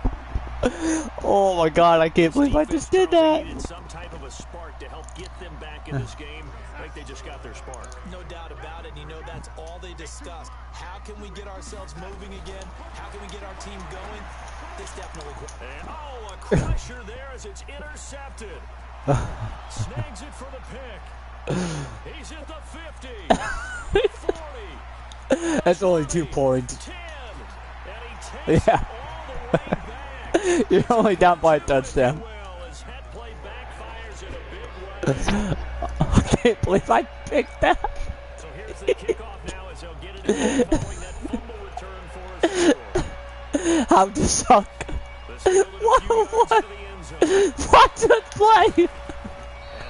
Oh my God, I can't believe I just did that. Needed some type of a spark to help get them back in this game. I think they just got their spark. No doubt about it. You know, that's all they discussed. How can we get ourselves moving again? How can we get our team going? This definitely. And a crusher there as it's intercepted. Snags it for the pick. He's at the 50. 40. That's only 2 points. 10. And he takes Yeah. all the way back. You're only down by a touchdown. Well, as head play backfires in a big way. I can't believe I picked that. So here's the kickoff now as they'll get it in following that fumble return for a score. How to suck. What? Watch it play. And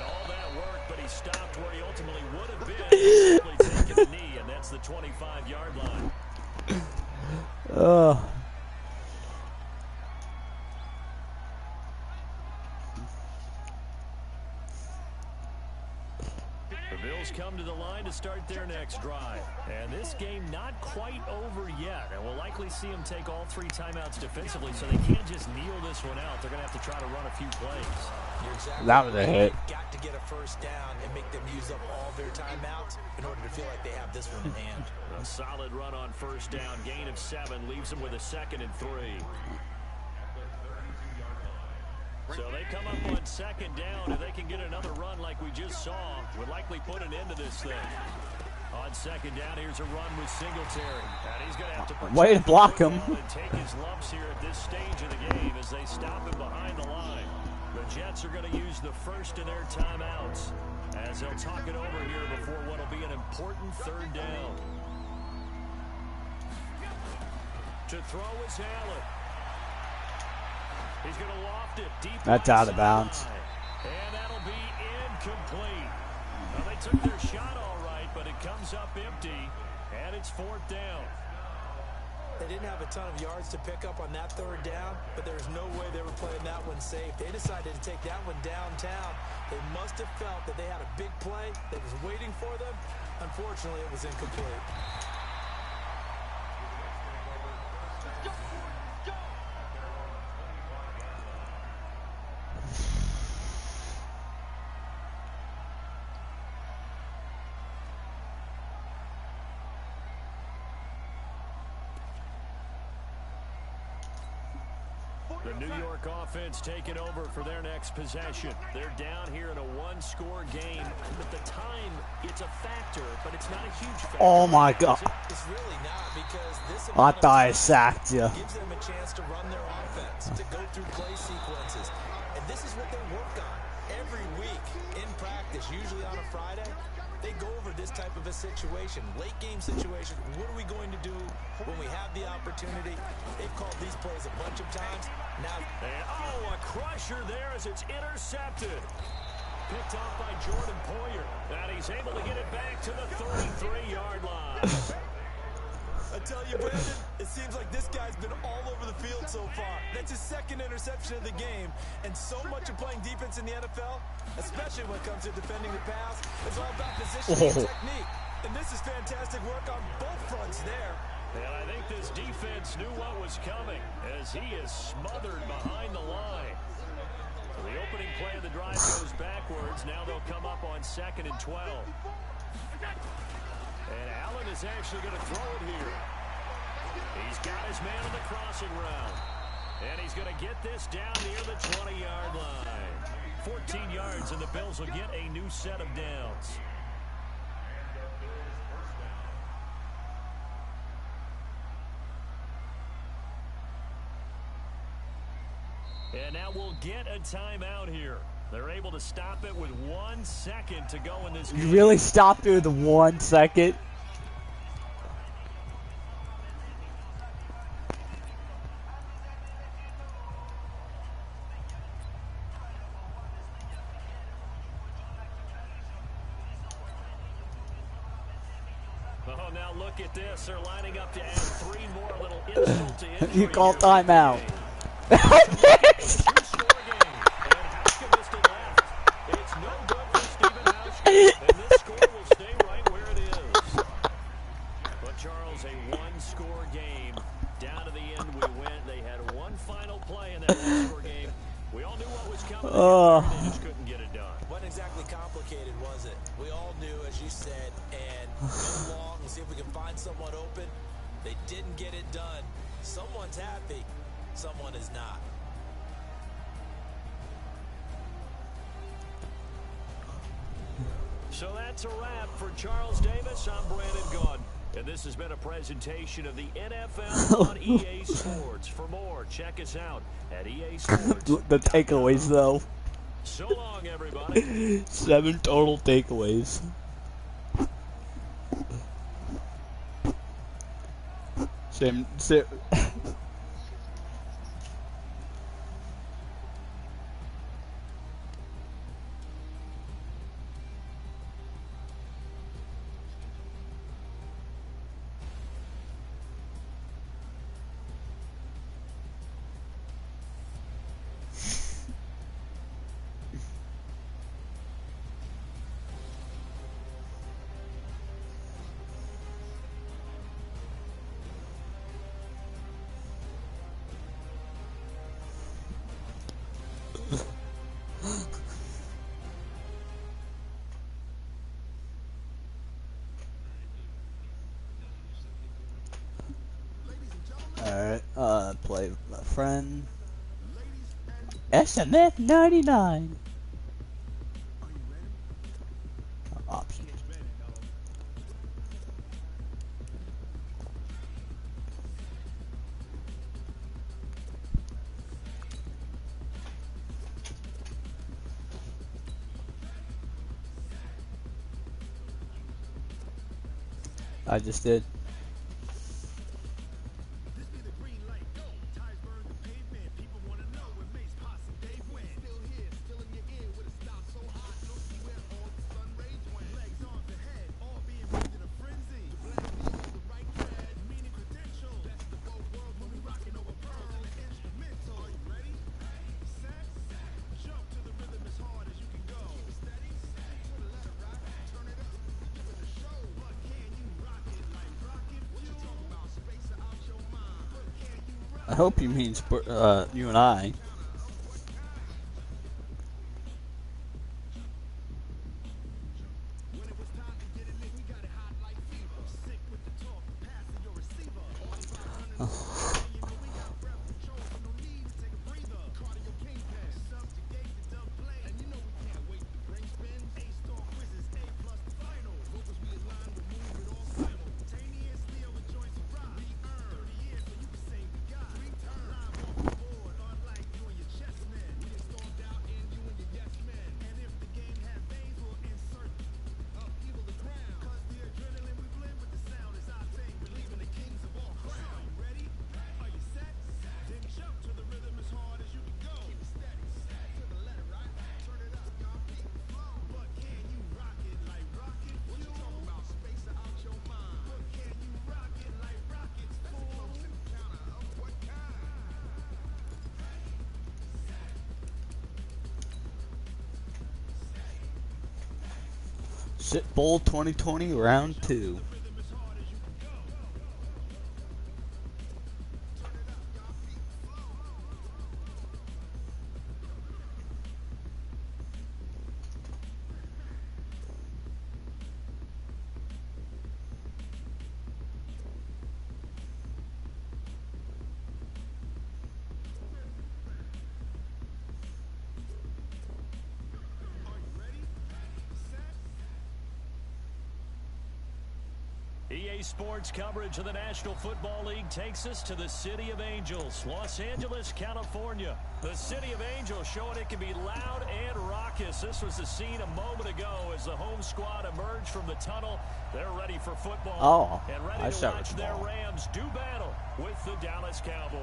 all that work, but he stopped where he ultimately would have been. Simply taking a knee, and that's the 25-yard line. The Bills come to the line to start their next drive. And this game not quite over yet. And we'll likely see them take all 3 timeouts defensively, so they can't just kneel this one out. They're going to have to try to run a few plays. You're exactly That was a right. hit. Got to get a first down and make them use up all their timeouts in order to feel like they have this one in hand. A solid run on first down. Gain of 7 leaves them with a 2nd and 3. So they come up on 2nd down. If they can get another run like we just saw, would likely put an end to this thing. On 2nd down, here's a run with Singletary. And he's going to have to protect Way to block him. and take his lumps here at this stage of the game as they stop him behind the line. The Jets are going to use the first of their timeouts as they'll talk it over here before what will be an important 3rd down. To throw is Allen. He's going to loft it deep. That's out of bounds. And that'll be incomplete. Well, they took their shot all right, but it comes up empty, and it's 4th down. They didn't have a ton of yards to pick up on that 3rd down, but there's no way they were playing that one safe. They decided to take that one downtown. They must have felt that they had a big play that was waiting for them. Unfortunately, it was incomplete. The New York offense taking over for their next possession. They're down here in a 1-score game. At the time, it's a factor, but it's not a huge factor. Oh my God. It's really not, because this I thought I sacked you. gives them a chance to run their offense, to go through play sequences. And this is what they work on every week in practice, usually on a Friday. They go over this type of a situation, late game situation. What are we going to do when we have the opportunity? They've called these plays a bunch of times. Now, And, a crusher there as it's intercepted. Picked off by Jordan Poyer. And he's able to get it back to the 33-yard line. I tell you, Brandon, it seems like this guy's been all over the field so far. That's his 2nd interception of the game. And so much of playing defense in the NFL, especially when it comes to defending the pass, is all about positioning and technique. And this is fantastic work on both fronts there. And I think this defense knew what was coming as he is smothered behind the line. So the opening play of the drive goes backwards. Now they'll come up on 2nd and 12. And Allen is actually going to throw it here. He's got his man on the crossing route. And he's going to get this down near the 20-yard line. 14 yards, and the Bills will get a new set of downs. And now we'll get a timeout here. They're able to stop it with 1 second to go in this game. You really stopped it with 1 second? Oh, now look at this. They're lining up to add 3 more little insult to injury. You call timeout. And this score will stay right where it is. But Charles, a one-score game. Down to the end we went. They had one final play in that one-score game. We all knew what was coming. They just couldn't get it done. Wasn't exactly complicated, was it? We all knew, as you said, and go long and see if we can find someone open. They didn't get it done. Someone's happy. Someone is not. So that's a wrap for Charles Davis. I'm Brandon Gaudin. And this has been a presentation of the NFL on EA Sports. For more, check us out at EA Sports. The takeaways, though. So long, everybody. 7 total takeaways. Same. Alright, play with my friend. SMF 99. Options. I just did. I hope you mean you and I. Sit Bowl 2020 round 2. EA Sports coverage of the National Football League takes us to the City of Angels, Los Angeles, California. The City of Angels showing it can be loud and raucous. This was the scene a moment ago as the home squad emerged from the tunnel. They're ready for football and ready to watch their Rams do battle with the Dallas Cowboys.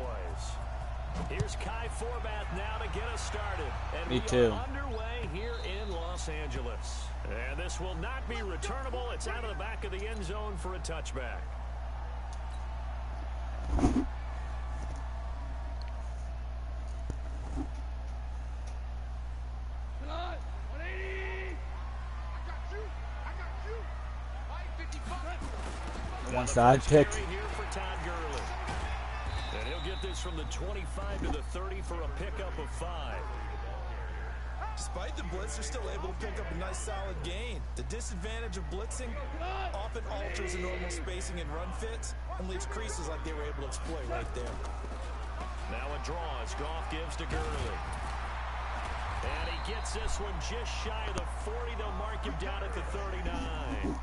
Here's Kai Forbath now to get us started. And Me too. Are underway here in Los Angeles. And this will not be returnable. It's out of the back of the end zone for a touchback. One side pick. And he'll get this from the 25 to the 30 for a pickup of 5. Despite the blitz, they're still able to pick up a nice solid gain. The disadvantage of blitzing often alters the normal spacing and run fits and leaves creases like they were able to exploit right there. Now a draw as Goff gives to Gurley. And he gets this one just shy of the 40. They'll mark him down at the 39.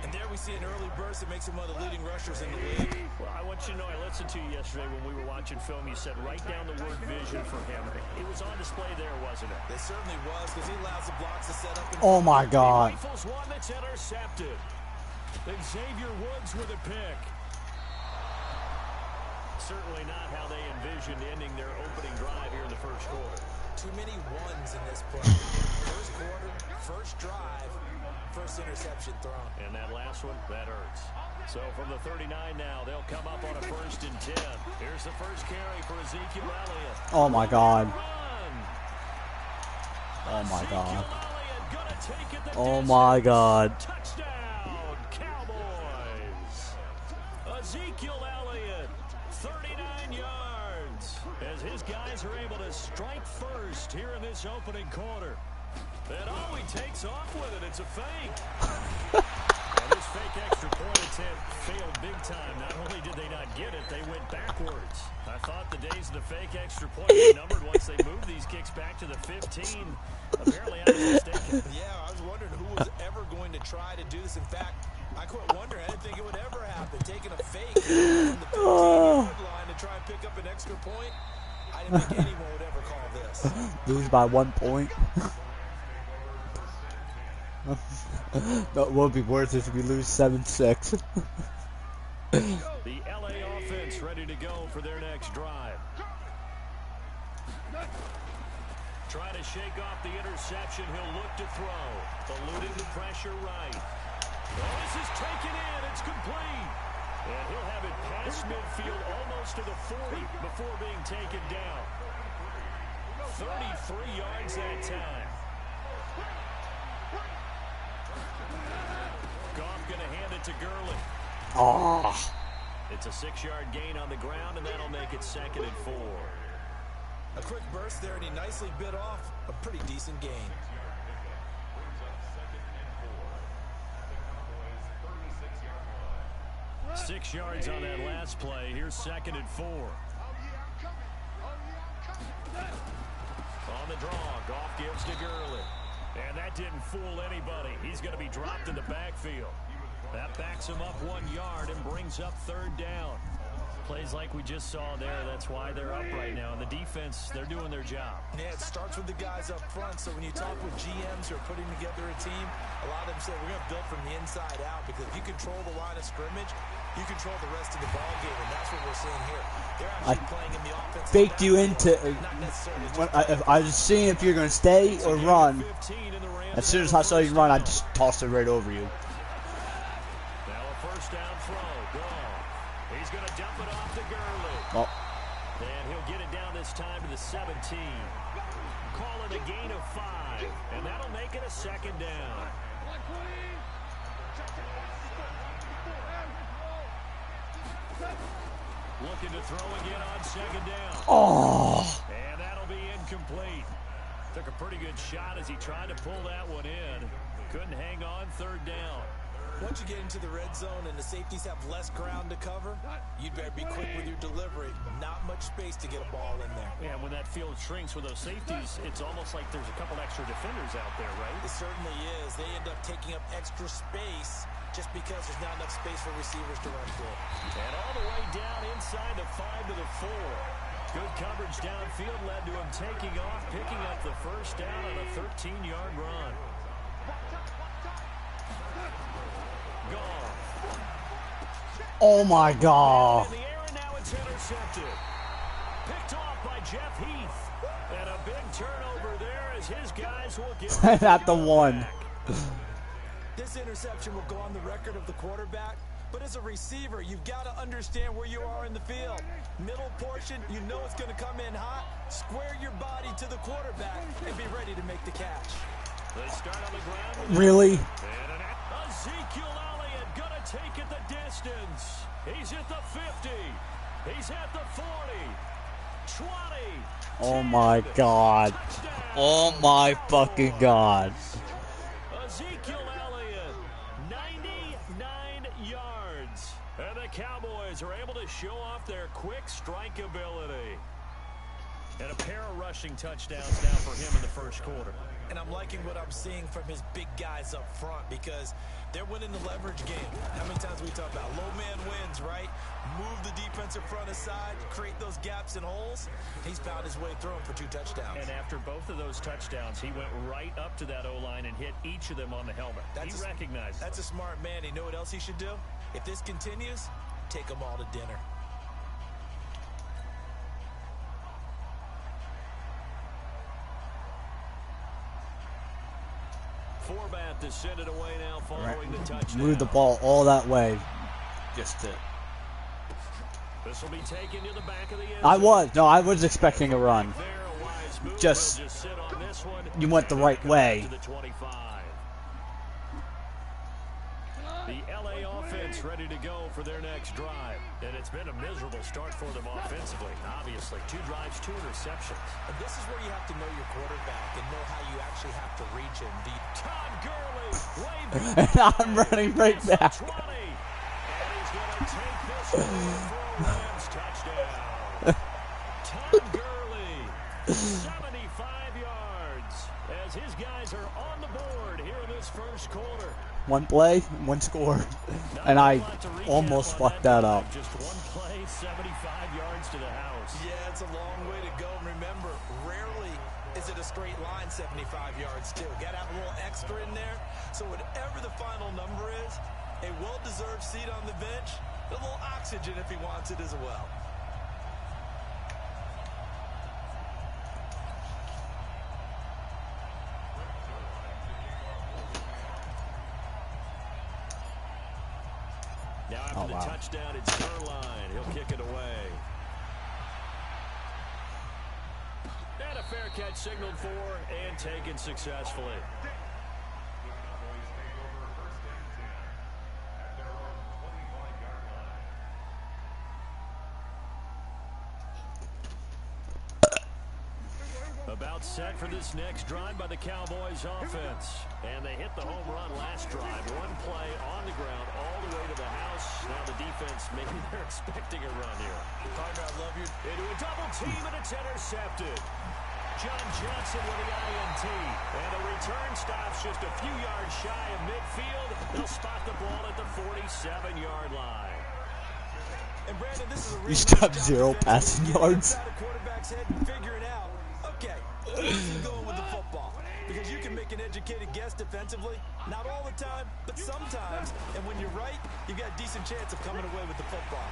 And there we see an early burst that makes him one of the leading rushers in the league. Well, I want you to know, I listened to you yesterday when we were watching film. You said write down the word vision for him. It was on display there, wasn't it? It certainly was, because he allows the blocks to set up. Oh, my God. He rifles one that's intercepted. Then Xavier Woods with a pick. Certainly not how they envisioned ending their opening drive here in the first quarter. Too many ones in this play. First quarter, first drive, first interception thrown. And that last one, that hurts. So from the 39 now, they'll come up on a 1st and 10. Here's the first carry for Ezekiel Elliott. Oh, my God. Oh, my Ezekiel God. Elliott gonna take it the Oh, my God. Touchdown, Cowboys. Ezekiel Elliott, 39 yards. As his guys are able to strike first here in this opening quarter. And oh, he takes off with it. It's a fake. And this fake extra point attempt failed big time. Not only did they not get it, they went backwards. I thought the days of the fake extra point were numbered once they moved these kicks back to the 15. Apparently I was mistaken. Yeah, I was wondering who was ever going to try to do this. In fact, I quit wondering. I didn't think it would ever happen. Taking a fake from the 15-yard line to try and pick up an extra point. I didn't think anyone would ever call this. Lose by 1 point. That would be worth it if we lose 7-6. The LA offense ready to go for their next drive. Trying to shake off the interception. He'll look to throw. Eluding the pressure right. Oh, this is taken in. It's complete. And he'll have it past midfield almost to the 40 before being taken down. 33 yards that time. Goff going to hand it to Gurley. Oh. It's a 6-yard gain on the ground, and that'll make it 2nd and 4. A quick burst there, and he nicely bit off a pretty decent gain. Six yards on that last play. Here's 2nd and 4. On the draw, Goff gives to Gurley. And that didn't fool anybody. He's going to be dropped in the backfield. That backs him up 1 yard and brings up 3rd down. Plays like we just saw there. That's why they're up right now. And the defense, they're doing their job. Yeah, it starts with the guys up front. So when you talk with GMs who are putting together a team, a lot of them say we're going to build from the inside out, because if you control the line of scrimmage, you control the rest of the ball game, and that's what we're seeing here. They're actually playing in the offense. Baked you into. I was seeing if you're going to stay or run. As soon as I saw you run, I just tossed it right over you. Now a 1st down throw. Goff. He's going to dump it off to Gurley. Oh. And he'll get it down this time to the 17. Call it a gain of 5. And that'll make it a 2nd down. Looking to throw again on 2nd down. Oh. And that'll be incomplete. Took a pretty good shot as he tried to pull that one in. Couldn't hang on 3rd down. Once you get into the red zone and the safeties have less ground to cover, you'd better be quick with your delivery. Not much space to get a ball in there. Yeah, when that field shrinks with those safeties, it's almost like there's a couple extra defenders out there, right? It certainly is. They end up taking up extra space just because there's not enough space for receivers to run through. And all the way down inside the 5 to the 4. Good coverage downfield led to him taking off, picking up the first down on a 13-yard run. Gone. Oh my God. In the air, and now it's intercepted. Picked off by Jeff Heath. And a big turnover there as his guys will get At the 1. This interception will go on the record of the quarterback, but as a receiver, you've got to understand where you are in the field. Middle portion, you know it's going to come in hot. Square your body to the quarterback and be ready to make the catch. They start on the ground. Really? Ezekiel Elliott going to take it the distance. He's at the 50. He's at the 40. 20. Oh my God. Oh my fucking God. Ezekiel Elliott, 99 yards. And the Cowboys are able to show off their quick strike ability. And a pair of rushing touchdowns now for him in the first quarter. And I'm liking what I'm seeing from his big guys up front because they're winning the leverage game. How many times we talk about low man wins, right? Move the defensive front aside, create those gaps and holes. He's found his way through them for 2 touchdowns. And after both of those touchdowns, he went right up to that O-line and hit each of them on the helmet. He recognized That's a smart man. You know what else he should do? If this continues, take them all to dinner. Forbat to send it away now following the touchdown. Move the ball all that way. Just to. This will be taken to the back of the end. I was expecting a run. Just you went the right way. The LA offense ready to go for their next drive. And it's been a miserable start for them offensively. Obviously, 2 drives, 2 interceptions. And this is where you have to know your quarterback and know how you actually have to reach him. Todd Gurley, And I'm running right back. 20. And he's going to take this one for a Rams touchdown. Todd Gurley, 75 yards, as his guys are on the board here in this first quarter. 1 play, 1 score. And I almost fucked that up. Just 1 play, 75 yards to the house. Yeah, it's a long way to go. And remember, rarely is it a straight line 75 yards, too. Got to have a little extra in there. So whatever the final number is, a well-deserved seat on the bench, a little oxygen if he wants it as well. Now after the touchdown, it's Zuerlein. He'll kick it away. And a fair catch signaled for and taken successfully. About set for this next drive by the Cowboys offense. And they hit the home run last drive. 1 play on the ground all the way to the house. Now the defense, maybe they're expecting a run here. Partner, I love you. Into a double team and it's intercepted. John Johnson with the INT. And the return stops just a few yards shy of midfield. They'll spot the ball at the 47-yard line. And Brandon, this is a You stopped 0 passing yards. Quarterback's head and figure it out. Okay, easy going with the football because you can make an educated guess defensively. Not all the time, but sometimes. And when you're right, you've got a decent chance of coming away with the football.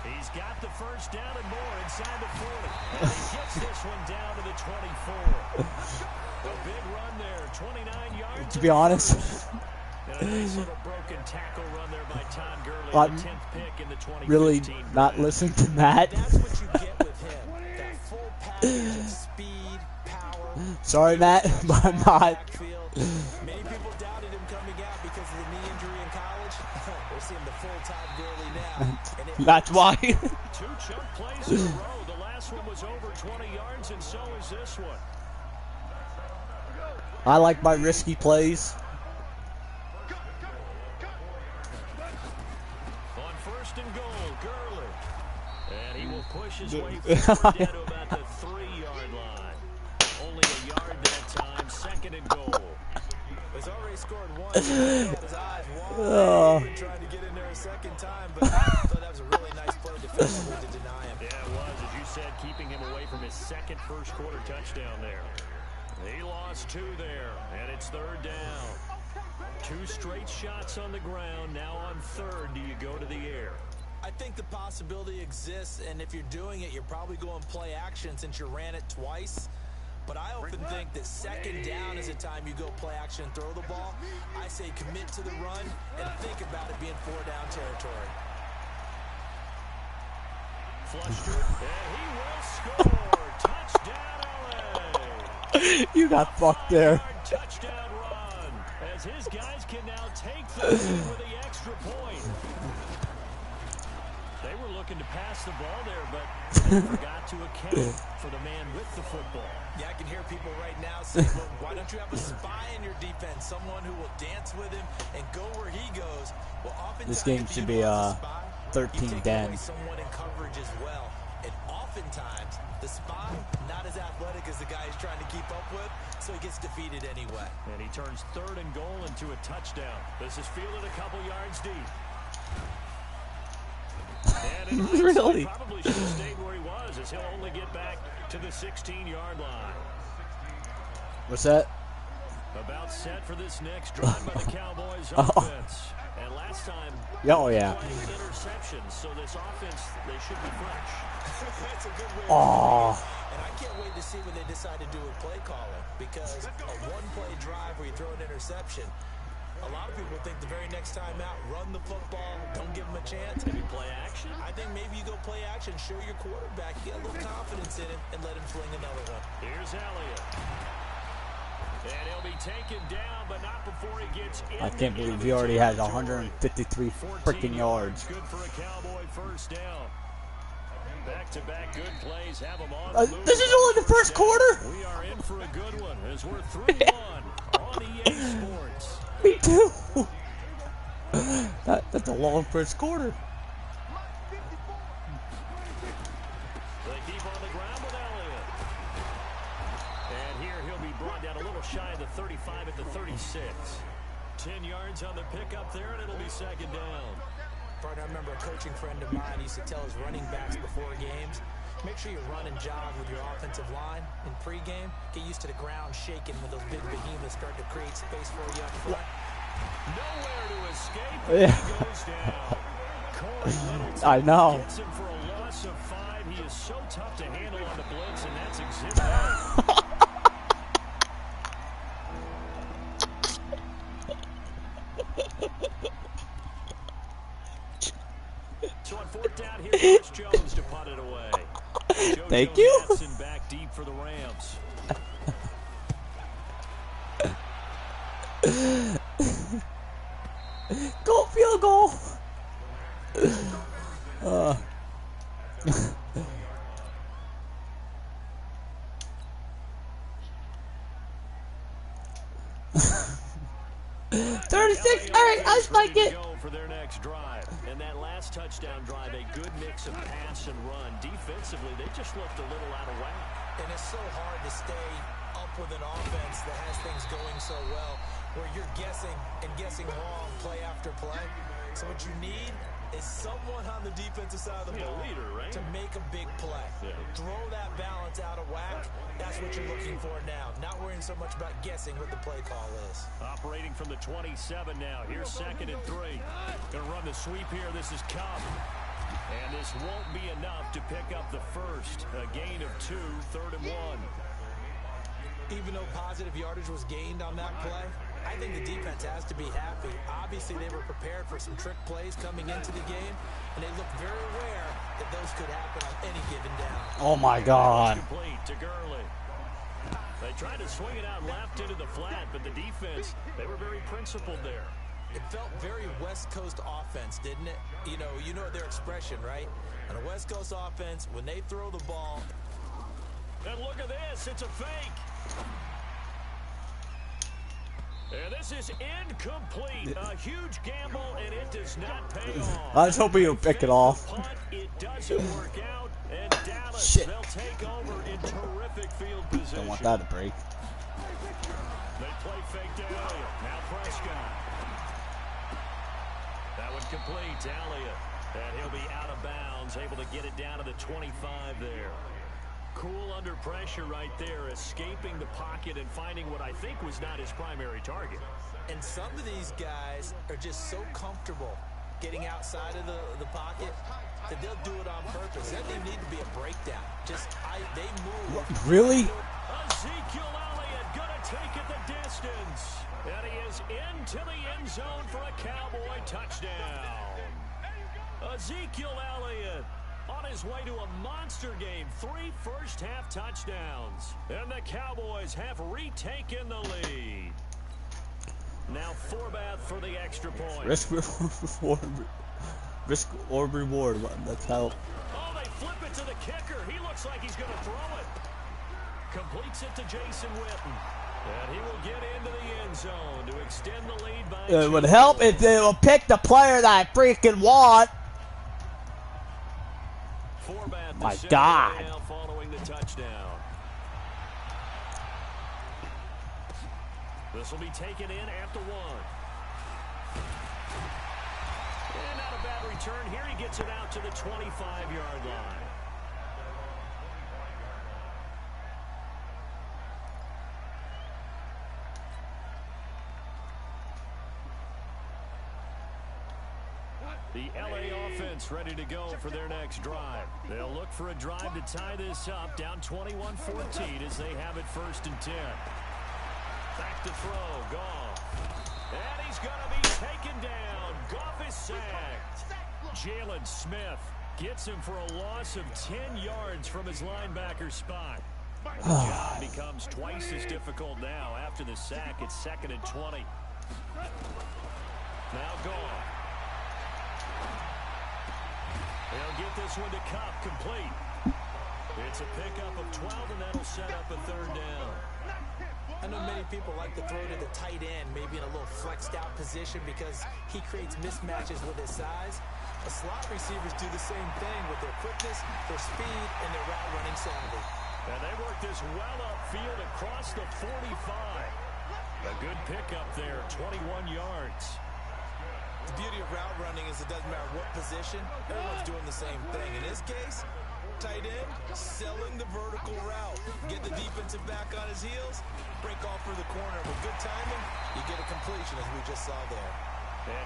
He's got the first down and more inside the 40. And he gets this one down to the 24. A big run there, 29 yards. To be honest, and a nice little broken tackle run there by Todd Gurley. I'm the 10th pick in the 2015 really not listening to Matt. That's what you get with him. That full package of speed, power. Sorry, Matt, but I'm not. Many people doubted him coming out because of the knee injury in college. We're seeing the full Todd Gurley now. That's why. 2 chunk plays in a row. The last one was over 20 yards, and so is this one. I like my risky plays. Down to about the 3-yard line. Only a yard that time. 2nd and goal. He's already scored once. He had his eyes wide, trying to get in there a second time, but I thought that was a really nice play defensively to deny him. Yeah, it was, as you said, keeping him away from his second first-quarter touchdown there. He lost 2 there, and it's 3rd down. 2 straight shots on the ground. Now on 3rd, do you go to the air? I think the possibility exists, and if you're doing it, you're probably going play action since you ran it twice. But I often think that 2nd down is a time you go play action and throw the ball. I say commit to the run and think about it being 4-down territory. Flushed it, and he will score. Touchdown, LA. You got fucked there. Touchdown run, as his guys can now take the lead with the extra point. They were looking to pass the ball there, but they forgot to account for the man with the football. Yeah, I can hear people right now saying, well, why don't you have a spy in your defense, someone who will dance with him and go where he goes? Well, this game should be 13-10. Someone in coverage as well. And oftentimes, the spy, not as athletic as the guy he's trying to keep up with, so he gets defeated anyway. And he turns 3rd and goal into a touchdown. This is fielded a couple yards deep. Really? Probably should have stayed where he was, as he'll only get back to the 16-yard line. What's that? About set for this next drive by the Cowboys offense. And last time, oh yeah. Interceptions, so this offense, they should be fresh. That's a good way. Oh. And I can't wait to see what they decide to do with play calling, because a one-play drive where you throw an interception, a lot of people think the very next time out, run the football, don't give them a chance. Maybe play action? I think maybe you go play action, show your quarterback, get a little confidence in him, and let him fling another one. Here's Elliott. And he'll be taken down, but not before he gets in. I can't believe he already has 153 freaking yards. Good for a Cowboy first down. Back-to-back good plays have him on. This is only the first quarter? We are in for a good one as we're 3-1 on EA Sports. Me too. That's a long first quarter. They keep on the ground with Elliott. And here he'll be brought down a little shy of the 35 at the 36. 10 yards on the pickup there, and it'll be 2nd down. Partner, I remember a coaching friend of mine used to tell his running backs before games, make sure you run and jog with your offensive line in pregame. Get used to the ground shaking when those big behemoths start to create space for you up front. Nowhere to escape. Yeah. He goes down. Corey Littleton I know. gets him for a loss of 5. He is so tough to handle on the blitz, and that's exhibit A. So on 4th down here, Chris Jones to punt it away. Thank you. Johnson back deep for the Rams. Go field goal. I spiked it. For their next drive. And that last touchdown drive, a good mix of pass and run. Defensively, they just looked a little out of whack. And it's so hard to stay up with an offense that has things going so well, where you're guessing and guessing wrong play after play. So what you need is someone on the defensive side of the ball leader, right? to make a big play. Yeah. Throw that balance out of whack. That's what you're looking for now. Not worrying so much about guessing what the play call is. Operating from the 27 now. Here's 2nd and 3. Going to run the sweep here. This is Cobb. And this won't be enough to pick up the first. A gain of 2, 3rd and 1. Even though positive yardage was gained on that play, I think the defense has to be happy. Obviously, they were prepared for some trick plays coming into the game, and they look very aware that those could happen on any given down. Oh my God. Complete to Gurley. They tried to swing it out left into the flat, but the defense, they were very principled there. It felt very West Coast offense, didn't it? You know their expression, right? On a West Coast offense, when they throw the ball. And look at this, it's a fake. And this is incomplete. A huge gamble, and it does not pay off. I was hoping you'll pick it off. Punt, it doesn't work out, And Dallas, Shit. they'll take over in terrific field position. Don't want that to break. They play fake to Elliott. Now Prescott. That one complete to Elliott. And he'll be out of bounds, able to get it down to the 25 there. Cool under pressure right there, escaping the pocket and finding what I think was not his primary target. And some of these guys are just so comfortable getting outside of the pocket that they'll do it on purpose. That doesn't need to be a breakdown. They move. Really? Ezekiel Elliott gonna take it the distance. And he is into the end zone for a Cowboy touchdown. Ezekiel Elliott on his way to a monster game. 3 first-half touchdowns. And the Cowboys have retaken the lead. Now Forbath for the extra point. Risk or reward. That's how. Oh, they flip it to the kicker. He looks like he's going to throw it. Completes it to Jason Witten. And he will get into the end zone to extend the lead by 2. It would help if they will pick the player that I freaking want. Forbath, My God. now following the touchdown. This will be taken in at the 1. And not a bad return. Here he gets it out to the 25-yard line. The LA offense ready to go for their next drive. They'll look for a drive to tie this up, down 21-14 as they have it 1st and 10. Back to throw, Goff. And he's going to be taken down. Goff is sacked. Jalen Smith gets him for a loss of 10 yards from his linebacker spot. The job becomes twice as difficult now after the sack. It's 2nd and 20. Now Goff. They'll get this one to Kupp, complete. It's a pickup of 12, and that'll set up a 3rd down. I know many people like to throw to the tight end, maybe in a little flexed out position because he creates mismatches with his size. The slot receivers do the same thing with their quickness, their speed, and their route running savvy. And they work this well upfield across the 45. A good pickup there, 21 yards. The beauty of route running is it doesn't matter what position, everyone's doing the same thing. In this case, tight end, selling the vertical route. Get the defensive back on his heels, break off for the corner. With good timing, you get a completion as we just saw there.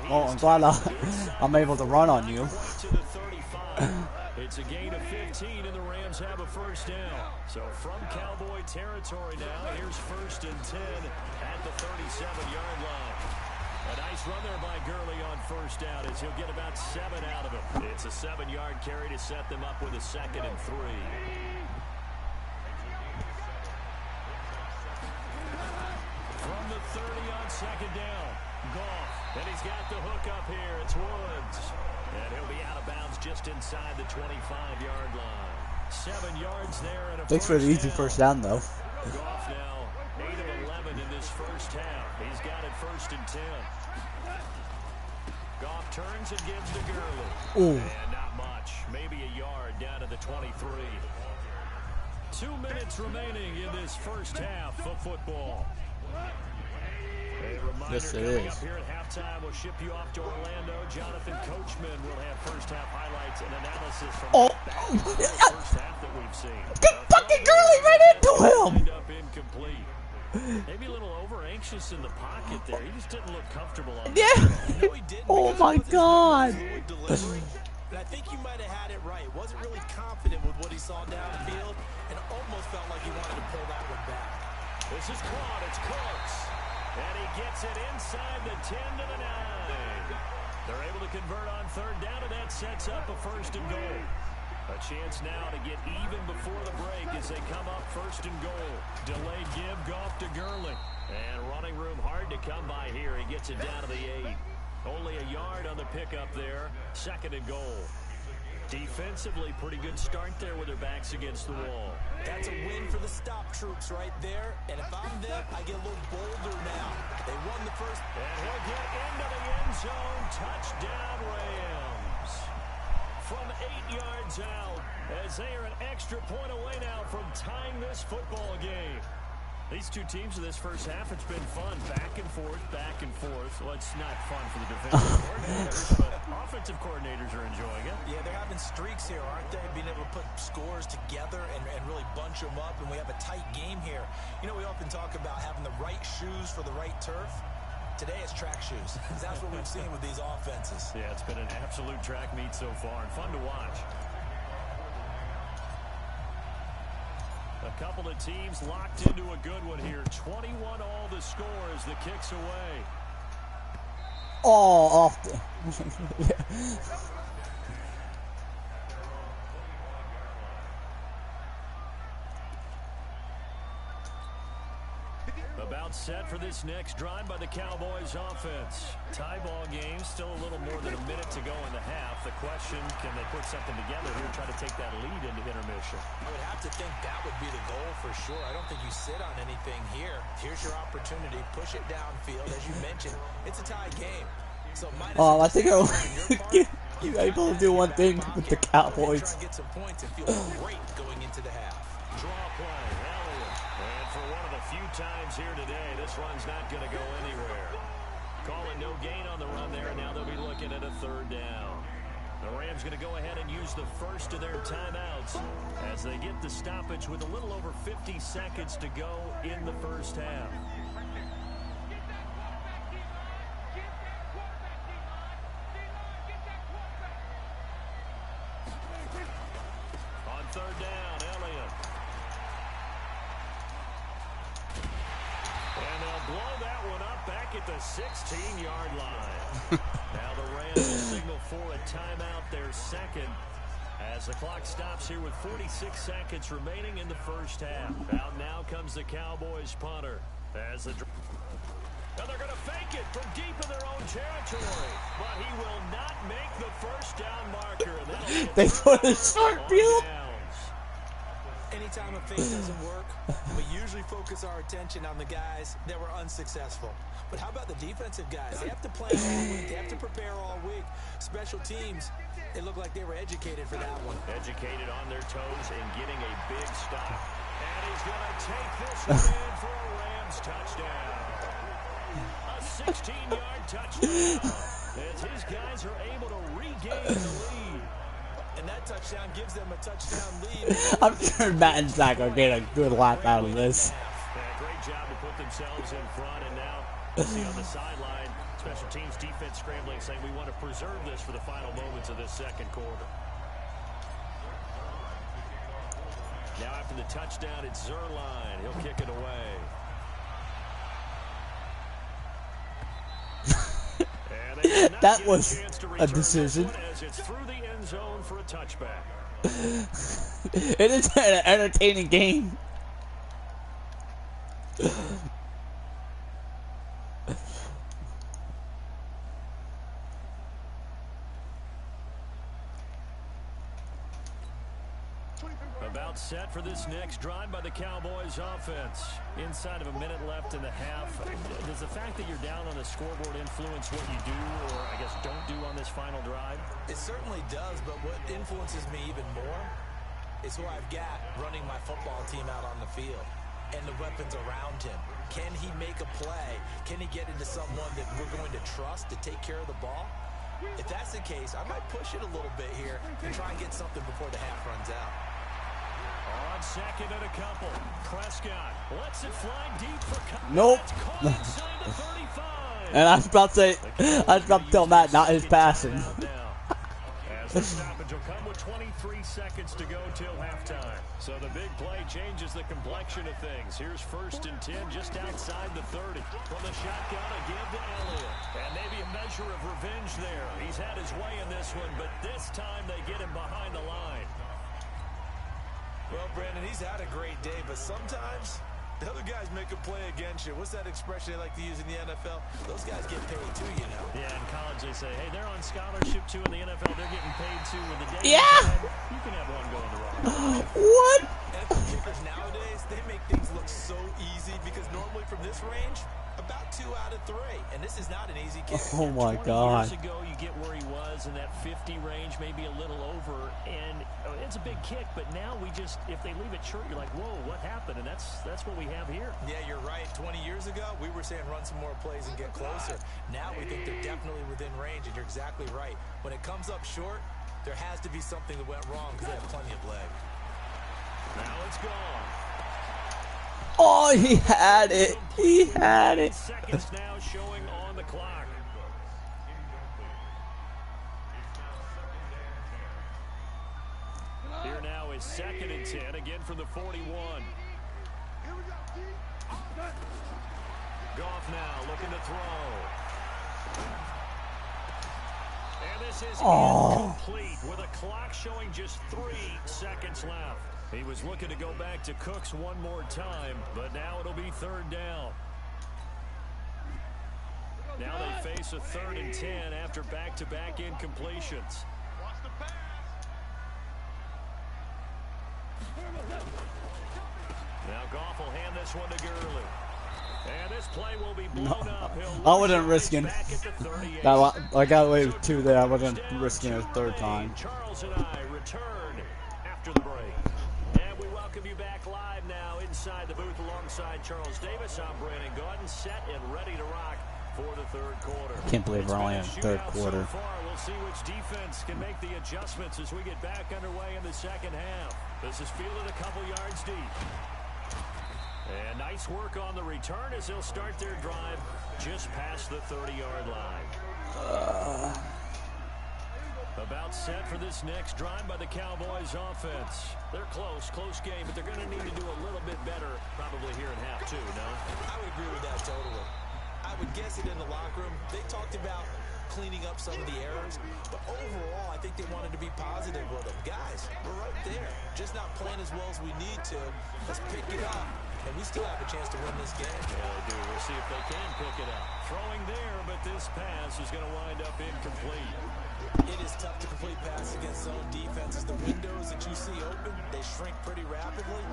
Oh, I'm glad I'm able to run on you. It's a gain of 15, and the Rams have a 1st down. So from Cowboy territory now, here's 1st and 10 at the 37-yard line. A nice run there by Gurley on 1st down as he'll get about 7 out of it. It's a 7-yard carry to set them up with a 2nd and 3. From the 30 on 2nd down, Goff. And he's got the hook up here. It's Woods. And he'll be out of bounds just inside the 25-yard line. 7 yards there. And Thanks for the easy 1st down, though. Goff now 8 of 11 in this 1st half. He's got it 1st and 10. Goff turns and gives to Gurley. Ooh. And not much. Maybe a yard down to the 23. 2 minutes remaining in this 1st half of football. A reminder Yes, it coming is. up here at halftime. We'll ship you off to Orlando. Jonathan Coachman will have 1st half highlights and analysis from the 1st half that we've seen. Get fucking Gurley right into him! Lined up incomplete. Maybe a little over-anxious in the pocket there. He just didn't look comfortable on that. Yeah. No, he didn't. Oh because my it wasn't God. fluid delivery. But I think you might have had it right. Wasn't really confident with what he saw down the field and almost felt like he wanted to pull that one back. This is caught. It's Cooks. And he gets it inside the 10 to the 9. They're able to convert on 3rd down, and that sets up a 1st and goal. A chance now to get even before the break as they come up 1st and goal. Delayed give, Goff to Gurley. And running room hard to come by here. He gets it down to the 8. Only a yard on the pickup there. 2nd and goal. Defensively, pretty good start there with their backs against the wall. That's a win for the stop troops right there. And if I'm them, I get a little bolder now. They won the 1st. And he'll get into the end zone. Touchdown, Rams. from 8 yards out, as they are an extra point away now from tying this football game. These two teams in this first half, it's been fun. Back and forth, back and forth. Well, it's not fun for the defensive coordinators, but offensive coordinators are enjoying it. Yeah, they're having streaks here, aren't they? Being able to put scores together and really bunch them up, and we have a tight game here. You know, we often talk about having the right shoes for the right turf. Today it's track shoes. That's what we've seen with these offenses. Yeah, it's been an absolute track meet so far, and fun to watch. A couple of teams locked into a good one here. 21 all the score as the kick's away. Oh, off the... About set for this next drive by the Cowboys offense. Tie ball game, still a little more than a minute to go in the half. The question, can they put something together here, try to take that lead into intermission? I would have to think that would be the goal for sure. I don't think you sit on anything here. Here's your opportunity. Push it downfield. As you mentioned, it's a tie game. So I think you're able to do one thing with the Cowboys. Try and get some points and feel great going into the half. Draw play, Elliott. And for one of the few times here today, this run's not going to go anywhere. Calling no gain on the run there, and now they'll be looking at a third down. The Rams going to go ahead and use the first of their timeouts as they get the stoppage with a little over 50 seconds to go in the first half. On third down, Elliott. And they'll blow that one up back at the 16-yard line. Now the Rams will signal for a timeout, their second, as the clock stops here with 46 seconds remaining in the first half. Out now comes the Cowboys punter. As the now they're going to fake it from deep in their own territory, but he will not make the first down marker. They put a short field. Anytime a fake doesn't work, we usually focus our attention on the guys that were unsuccessful. But how about the defensive guys? They have to plan all week. They have to prepare all week. Special teams, it looked like they were educated for that one. Educated on their toes and getting a big stop. And he's going to take this one in for a Rams touchdown. A 16-yard touchdown. As his guys are able to regain the lead. And that touchdown gives them a touchdown lead. I'm sure Matt and Zach are getting a good laugh out of this. Yeah, great job to put themselves in front. And now, see on the sideline, special teams defense scrambling, saying we want to preserve this for the final moments of this second quarter. Now after the touchdown, it's Zuerlein. He'll kick it away. That was a decision. As it's through the end zone for a touchback. It is an entertaining game. About set for this next drive by the Cowboys offense. Inside of a minute left in the half. Does the fact that you're down on the scoreboard influence what you do, or I guess don't do on this final drive? It certainly does, but what influences me even more is who I've got running my football team out on the field and the weapons around him. Can he make a play? Can he get into someone that we're going to trust to take care of the ball? If that's the case, I might push it a little bit here and try and get something before the half runs out. On second and a couple, Prescott lets it fly deep for nope. And I was about to say, I was about to tell Matt not his passing. As the stoppage will come with 23 seconds to go till halftime. So the big play changes the complexion of things. Here's 1st and 10 just outside the 30. From the shotgun, a give to Elliott. And maybe a measure of revenge there. He's had his way in this one, but this time they get him behind the line. Well, Brandon, he's had a great day, but sometimes the other guys make a play against you. What's that expression they like to use in the NFL? Those guys get paid too, you know. Yeah, in college they say, hey, they're on scholarship too. In the NFL, they're getting paid too. With the day you can have one going the wrong way. What? NFL kickers nowadays, they make things look so easy because normally from this range, a About 2 out of 3, and this is not an easy kick. Oh my God. 20 years ago, you get where he was in that 50 range, maybe a little over, and it's a big kick, but now if they leave it short, you're like, whoa, what happened? And that's what we have here. Yeah, you're right. 20 years ago, we were saying run some more plays and get closer. Now we think they're definitely within range, and you're exactly right. When it comes up short, there has to be something that went wrong because they have plenty of leg. Now it's gone. Oh, he had it. He had it. Seconds now showing on the clock. Here now is 2nd and 10, again from the 41. Goff now looking to throw. And this is incomplete with a clock showing just 3 seconds left. He was looking to go back to Cooks one more time, but now it'll be 3rd down. Now they face a 3rd and 10 after back-to-back incompletions. Now Goff will hand this one to Gurley. And this play will be blown up. I wasn't risking that. I got away with 2 there. I wasn't risking a 3rd time. Charles and I return after the break. And we welcome you back live now inside the booth alongside Charles Davis. I'm Brandon Gaudin, set and ready to rock for the 3rd quarter. Can't believe we're only in the 3rd quarter. So far. We'll see which defense can make the adjustments as we get back underway in the 2nd half. This is fielded a couple yards deep. And nice work on the return as they'll start their drive just past the 30-yard line. About set for this next drive by the Cowboys offense. They're close game, but they're going to need to do a little bit better probably here in half 2, no? I would agree with that totally. I would guess it in the locker room. They talked about cleaning up some of the errors, but overall, I think they wanted to be positive with them. Guys, we're right there. Just not playing as well as we need to. Let's pick it up, and we still have a chance to win this game. Yeah, they do. We'll see if they can pick it up. Throwing there, but this pass is going to wind up incomplete. It is tough to complete passes against zone defenses. The windows that you see open, they shrink pretty rapidly.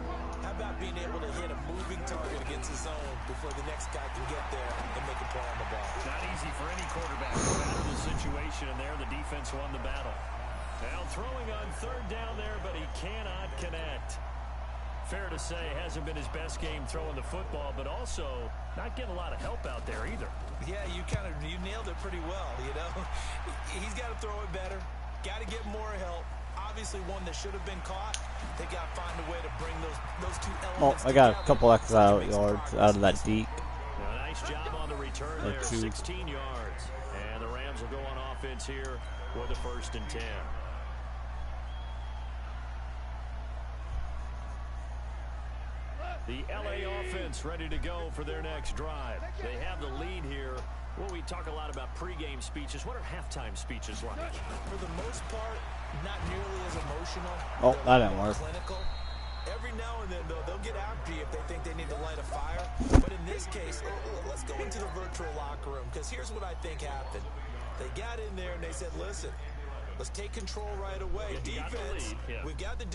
How about being able to hit a moving target against the zone before the next guy can get there and make a play on the ball? Not easy for any quarterback to get out of the situation, and there the defense won the battle. Now throwing on 3rd down there, but he cannot connect. Fair to say, hasn't been his best game throwing the football, but also not getting a lot of help out there either. Yeah, you nailed it pretty well, you know. He's got to throw it better, got to get more help. Obviously one that should have been caught. They got to find a way to bring those 2 elements I got a couple extra yards out of that deep. Nice job on the return there, 16 yards. And the Rams will go on offense here with a 1st and 10. The LA offense ready to go for their next drive. They have the lead here. Well, we talk a lot about pregame speeches. What are halftime speeches like? For the most part, not nearly as emotional. Oh, that didn't work. Clinical. Every now and then, though, they'll get after you if they think they need to light a fire. But in this case, let's go into the virtual locker room, because here's what I think happened. They got in there and they said, listen, let's take control right away. Defense, we've got the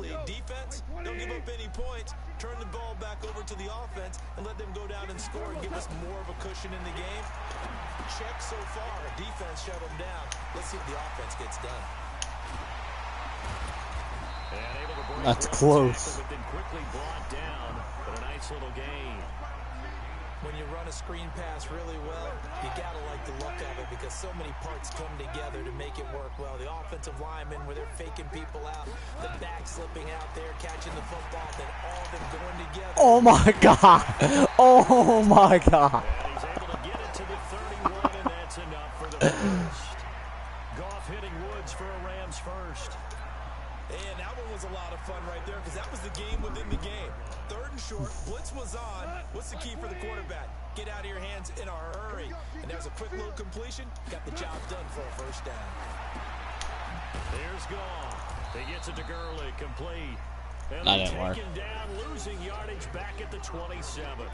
lead. Defense, don't give up any points. Turn the ball back over to the offense and let them go down and score and give us more of a cushion in the game. Check so far. Defense shut them down. Let's see if the offense gets done. That's close. But then quickly brought down, but a nice little gain. When you run a screen pass really well, you gotta like the look of it because so many parts come together to make it work well. The offensive linemen, where they're faking people out, the back slipping out there, catching the football, then all of them going together. Oh my God! Oh my God! And he's able to get it to the 31, and that's enough for the first. Goff hitting Woods for a Rams first. And that one was a lot of fun right there because that was the game within the game. 3rd and short, blitz was on. What's the key for the quarterback? Get out of your hands in a hurry. And there's a quick little completion. Got the job done for a 1st down. There's Goff. He gets it to Gurley, complete. And That didn't work. taken down, losing yardage back at the 27.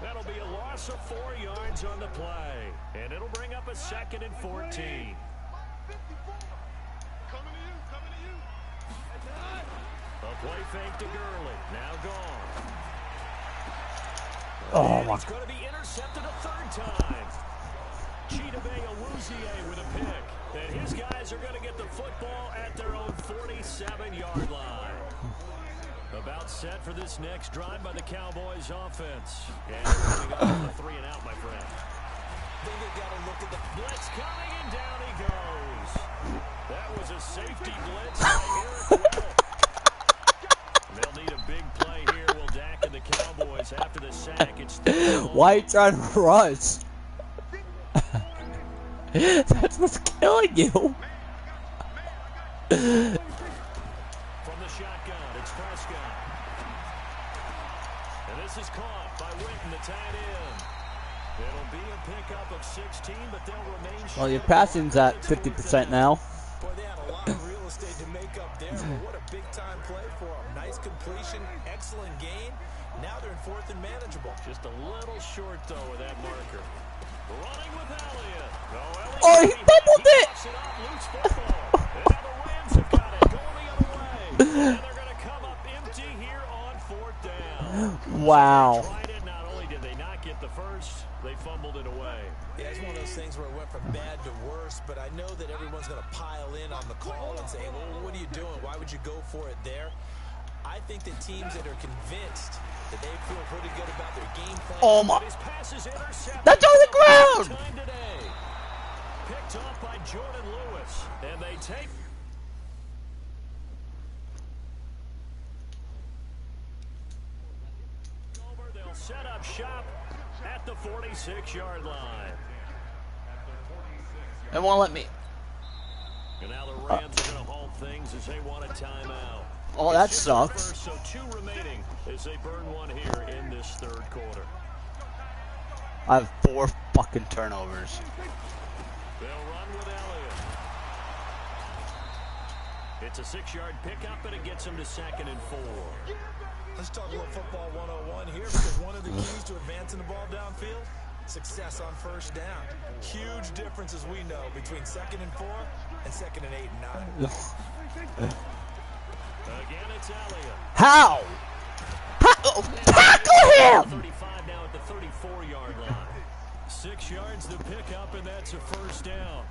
That'll be a loss of 4 yards on the play. And it'll bring up a 2nd and 14. A play fake to Gurley. Now gone. Oh my. He's going to be intercepted a third time. Chidobe Awuzie with a pick. And his guys are going to get the football at their own 47-yard line. About set for this next drive by the Cowboys offense. And coming up with a 3 and out, my friend. Then you got to look at the Blitz coming, and down he goes. That was a safety blitz by Eric Will. They'll need a big play here. Will Dak and the Cowboys after the sack. It's Why are you trying to rush? That's what's killing you. from the shotgun. It's Prescott. And this is caught by Witten, the tight end. It'll be a pickup of 16, but they'll remain. Well, your passing's at 50% now. Boy, they had a lot of real estate to make up there, but what a big-time play for them. Nice completion, excellent gain. Now they're in 4th and manageable. Just a little short, though, with that marker. Running with Elliott. Oh, he fumbled it! Loose football. And now the Rams have got it. Going the other way. And they're going to come up empty here on 4th down. Wow. So they tried it. Not only did they not get the first, they fumbled it away. Yeah, it's one of those things where it went from bad to worse, but I know that everyone's going to pile in on the call and say, well, what are you doing? Why would you go for it there? I think that teams that are convinced that they feel pretty good about their game plan. Oh my. His pass is intercepted. That's on the ground! Time today. Picked off by Jordan Lewis. And they take... over. They'll set up shop at the 46-yard line. They won't let me. And now the Rams are going to halt things as they want a timeout. Oh, that sucks. So 2 remaining as they burn one here in this 3rd quarter. I have 4 fucking turnovers. They'll run with Elliott. It's a 6-yard pickup, and it gets them to 2nd and 4. Let's talk a little football 101 here, because one of the keys to advancing the ball downfield, success on 1st down. Huge difference, as we know, between 2nd and 4 and 2nd and 8 and 9. Again, it's Elliott. How? Tackle him! 35 now at the 34-yard line. 6 yards to pick up, and that's a 1st down.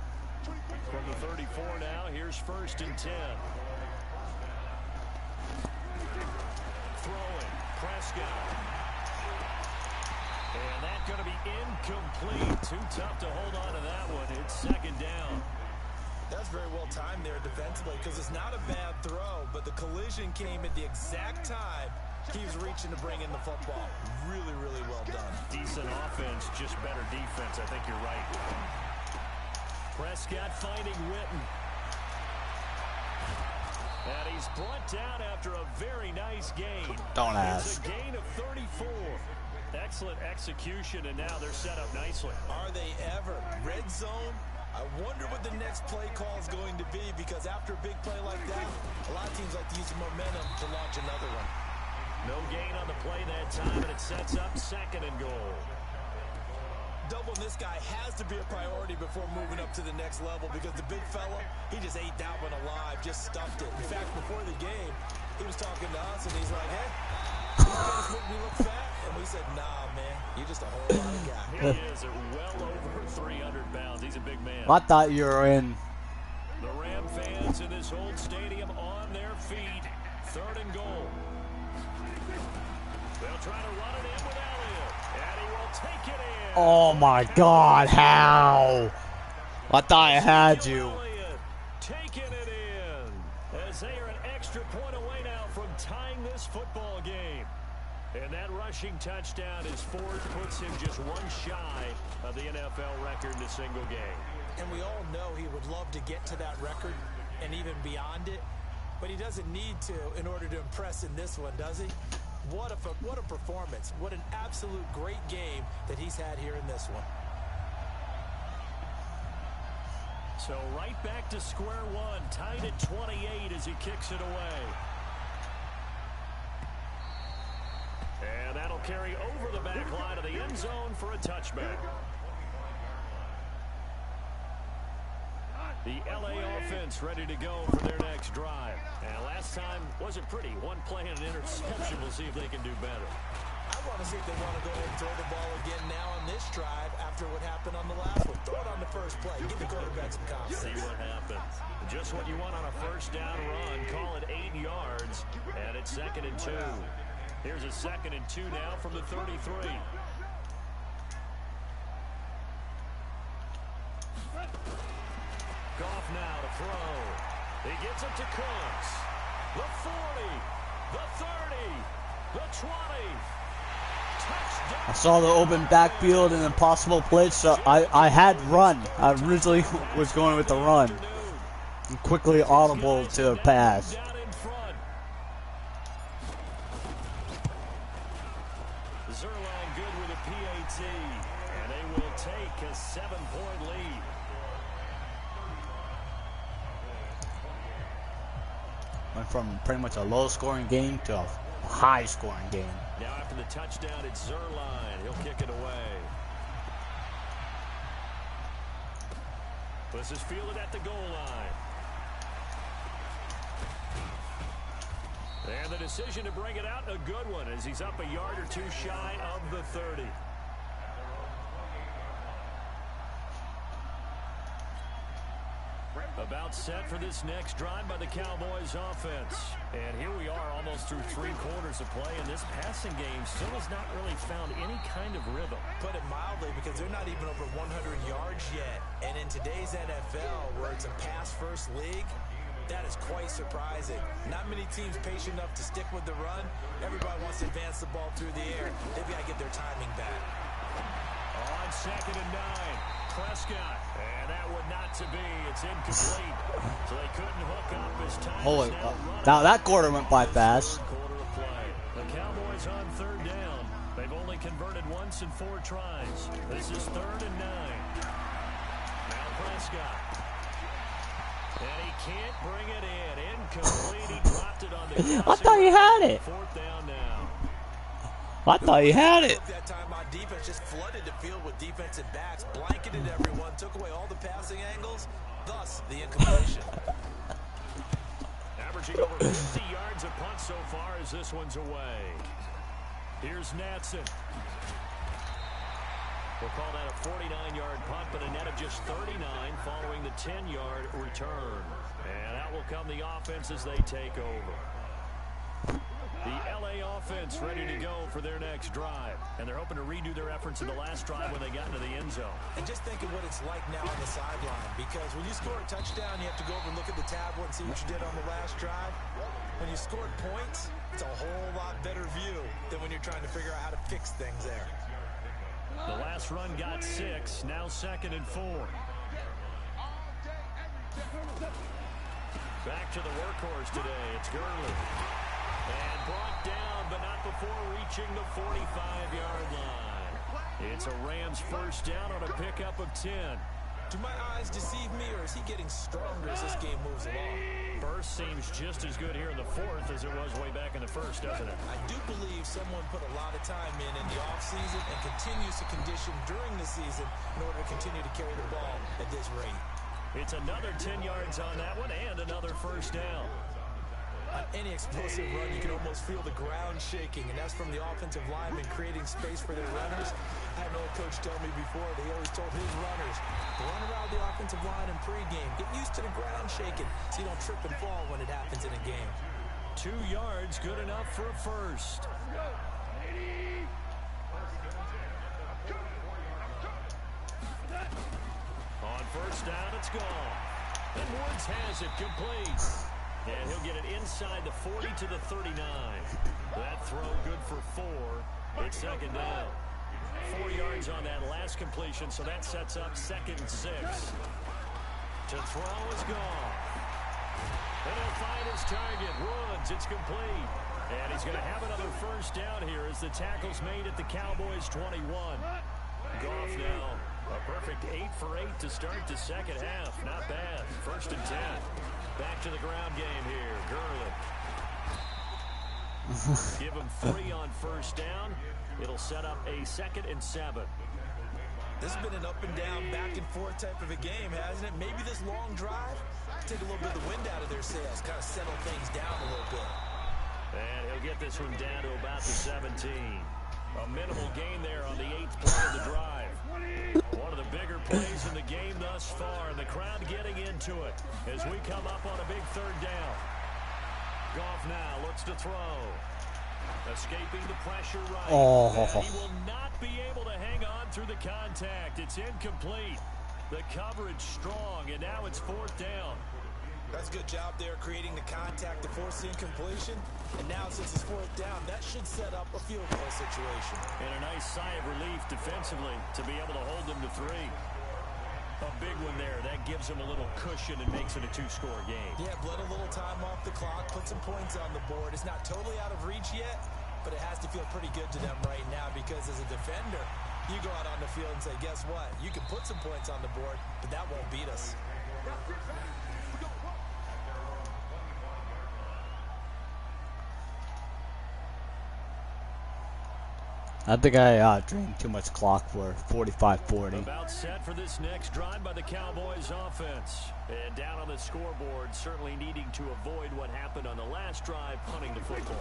From the 34 now, here's 1st and 10. Throwing, Prescott. And that's going to be incomplete. Too tough to hold on to that one. It's 2nd down. That's very well timed there defensively, because it's not a bad throw, but the collision came at the exact time he was reaching to bring in the football. Really, really well done. Decent offense, just better defense. I think you're right. Prescott finding Witten. And he's brought down after a very nice gain. Don't It's ask. a gain of 34. Excellent execution, and now they're set up nicely. Are they ever? Red zone? I wonder what the next play call is going to be, because after a big play like that, a lot of teams like to use the momentum to launch another one. No gain on the play that time, and it sets up 2nd and goal. Doubling this guy has to be a priority before moving up to the next level, because the big fella, he just ate that one alive, just stuffed it. In fact, before the game, he was talking to us, and he's like, hey, you guys make me look fat? And we said, nah, man, you're just a whole lot of guy. He is at well over 300 pounds. He's a big man. I thought you were in. The Ram fans in this old stadium on their feet. 3rd and goal. They'll try to run it in with Elliott. And he will take it in. Oh my God, how? I thought I had you. Elliott taking it in. As they are an extra point away now from tying this football game. And that rushing touchdown is Ford puts him just 1 shy of the NFL record in a single game. And we all know he would love to get to that record and even beyond it, but he doesn't need to in order to impress in this one, does he? What a performance. What an absolute great game that he's had here in this one. So right back to square one, tied at 28 as he kicks it away. And that'll carry over the back line of the end zone for a touchback. The LA offense ready to go for their next drive. And last time wasn't pretty. 1 play and an interception. We'll see if they can do better. I want to see if they want to go ahead and throw the ball again now on this drive after what happened on the last one. Throw it on the first play. Give the quarterback some confidence. See what happens. Just what you want on a first down run. Call it 8 yards, and it's 2nd and 2. Here's a 2nd and 2 now from the 33. Goff now to throw. He gets it to Cooks. The 40, the 30, the 20. Touchdown. I saw the open backfield and impossible blitz, so I had run. I originally was going with the run. And quickly audible to a pass. Zerline good with a PAT, and they will take a 7-point lead. Went from pretty much a low-scoring game to a high-scoring game. Now after the touchdown, it's Zerline. He'll kick it away. This is fielded at the goal line. And the decision to bring it out, a good one, as he's up a yard or two shy of the 30. About set for this next drive by the Cowboys offense. And here we are almost through 3 quarters of play, and this passing game still has not really found any kind of rhythm. Put it mildly, because they're not even over 100 yards yet. And in today's NFL, where it's a pass-first league, that is quite surprising. Not many teams patient enough to stick with the run. Everybody wants to advance the ball through the air. They've got to get their timing back. On 2nd and 9, Prescott. And that would not to be. It's incomplete. So they couldn't hook up his time. Holy, now that quarter went by fast. Quarter of play. The Cowboys on 3rd down. They've only converted once in 4 tries. This is 3rd and 9. Now Prescott. And he can't bring it in. Incomplete. He dropped it on the I thought he had it. 4th down now. I thought he had it. That time on defense just flooded the field with defensive backs, blanketed everyone, took away all the passing angles, thus the incompletion. Averaging over 50 yards a punt so far as this one's away. Here's Natson. We'll call that a 49-yard punt, but a net of just 39 following the 10-yard return. And out will come the offense as they take over. The LA offense ready to go for their next drive. And they're hoping to redo their efforts in the last drive when they got into the end zone. And just think of what it's like now on the sideline. Because when you score a touchdown, you have to go over and look at the tablet and see what you did on the last drive. When you scored points, it's a whole lot better view than when you're trying to figure out how to fix things there. The last run got 6. Now 2nd and 4. Back to the workhorse today. It's Gurley. And brought down, but not before reaching the 45-yard line. It's a Rams first down on a pickup of 10. Do my eyes deceive me, or is he getting stronger as this game moves along? Burst seems just as good here in the 4th as it was way back in the 1st, doesn't it? I do believe someone put a lot of time in the offseason and continues to condition during the season in order to continue to carry the ball at this rate. It's another 10 yards on that one and another first down. On any explosive run, you can almost feel the ground shaking, and that's from the offensive linemen creating space for their runners. I had an old coach tell me before, they always told his runners, run around the offensive line in pregame. Get used to the ground shaking so you don't trip and fall when it happens in a game. 2 yards, good enough for a first. On first down, it's gone. And Woods has it complete. And he'll get it inside the 40 to the 39. That throw good for 4. It's 2nd down. 4 yards on that last completion, so that sets up 2nd and 6. To throw is gone. And he'll find his target. Woods, it's complete. And he's going to have another first down here as the tackle's made at the Cowboys' 21. Goff now. A perfect 8 for 8 to start the second half. Not bad. 1st and 10. Back to the ground game here. Gurley. Give him 3 on first down. It'll set up a 2nd and 7. This has been an up and down, back and forth type of a game, hasn't it? Maybe this long drive, take a little bit of the wind out of their sails, kind of settle things down a little bit. And he'll get this one down to about the 17. A minimal gain there on the 8th play of the drive. One of the bigger plays in the game thus far, and the crowd getting into it as we come up on a big 3rd down. Goff now looks to throw. Escaping the pressure right. Oh. He will not be able to hang on through the contact. It's incomplete. The coverage strong, and now it's 4th down. That's a good job there creating the contact to force the incompletion. And now since it's 4th down, that should set up a field goal situation. And a nice sigh of relief defensively to be able to hold them to 3. A big one there. That gives them a little cushion and makes it a 2-score game. Yeah, bled a little time off the clock, put some points on the board. It's not totally out of reach yet, but it has to feel pretty good to them right now because as a defender, you go out on the field and say, guess what? You can put some points on the board, but that won't beat us. I think I drank too much clock for 45-40. About set for this next drive by the Cowboys offense. And down on the scoreboard, certainly needing to avoid what happened on the last drive, punting the football.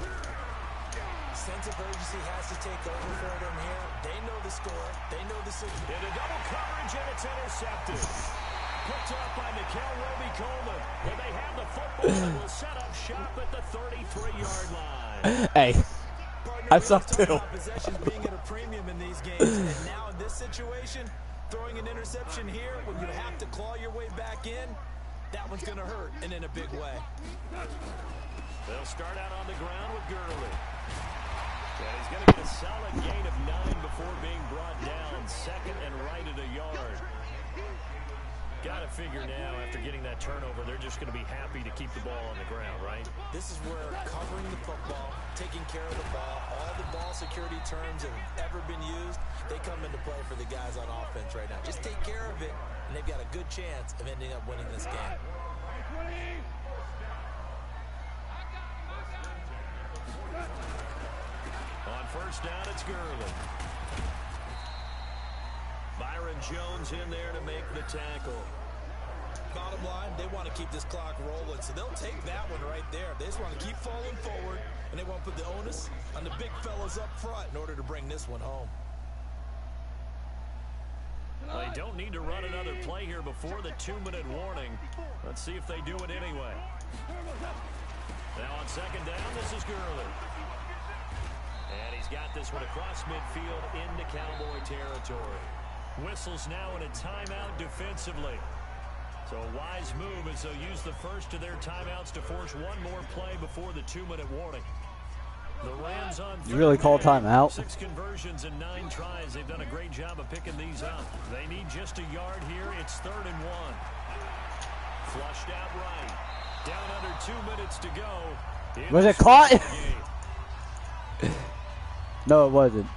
Sense of urgency has to take over for them here. They know the score. They know the situation. Into double coverage, and it's intercepted. Picked up by Nikel Roby-Coleman. And they have the football and will set up shop at the 33-yard line. Hey. I suck too. Possessions being at a premium in these games, and now in this situation, throwing an interception here when you have to claw your way back in, that one's going to hurt, and in a big way. They'll start out on the ground with Gurley. And he's going to get a solid gain of 9 before being brought down, 2nd and right at a yard. Got to figure now, after getting that turnover, they're just going to be happy to keep the ball on the ground, right? This is where covering the football, taking care of the ball, all the ball security terms that have ever been used, they come into play for the guys on offense right now. Just take care of it, and they've got a good chance of ending up winning this game. On 1st down, it's Gurley. Byron Jones in there to make the tackle. Bottom line, they want to keep this clock rolling, so they'll take that one right there. They just want to keep falling forward, and they want to put the onus on the big fellas up front in order to bring this one home. They don't need to run another play here before the 2-minute warning. Let's see if they do it anyway. Now on 2nd down, this is Gurley. And he's got this one across midfield into Cowboy territory. Whistles now in a timeout defensively. So a wise move as they'll use the first of their timeouts to force one more play before the 2-minute warning. The Rams on You really call timeout? 6 conversions and 9 tries. They've done a great job of picking these up. They need just a yard here. It's 3rd and 1. Flushed out right. Down under 2 minutes to go. Was it caught? No, it wasn't.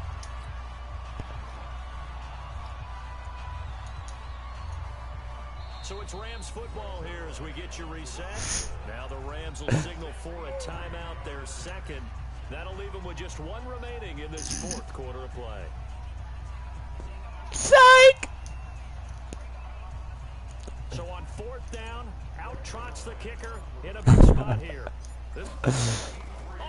So it's Rams football here as we get you reset. Now the Rams will signal for a timeout, their 2nd. That'll leave them with just 1 remaining in this 4th quarter of play. Psych! So on 4th down, out trots the kicker in a big spot here. Oh,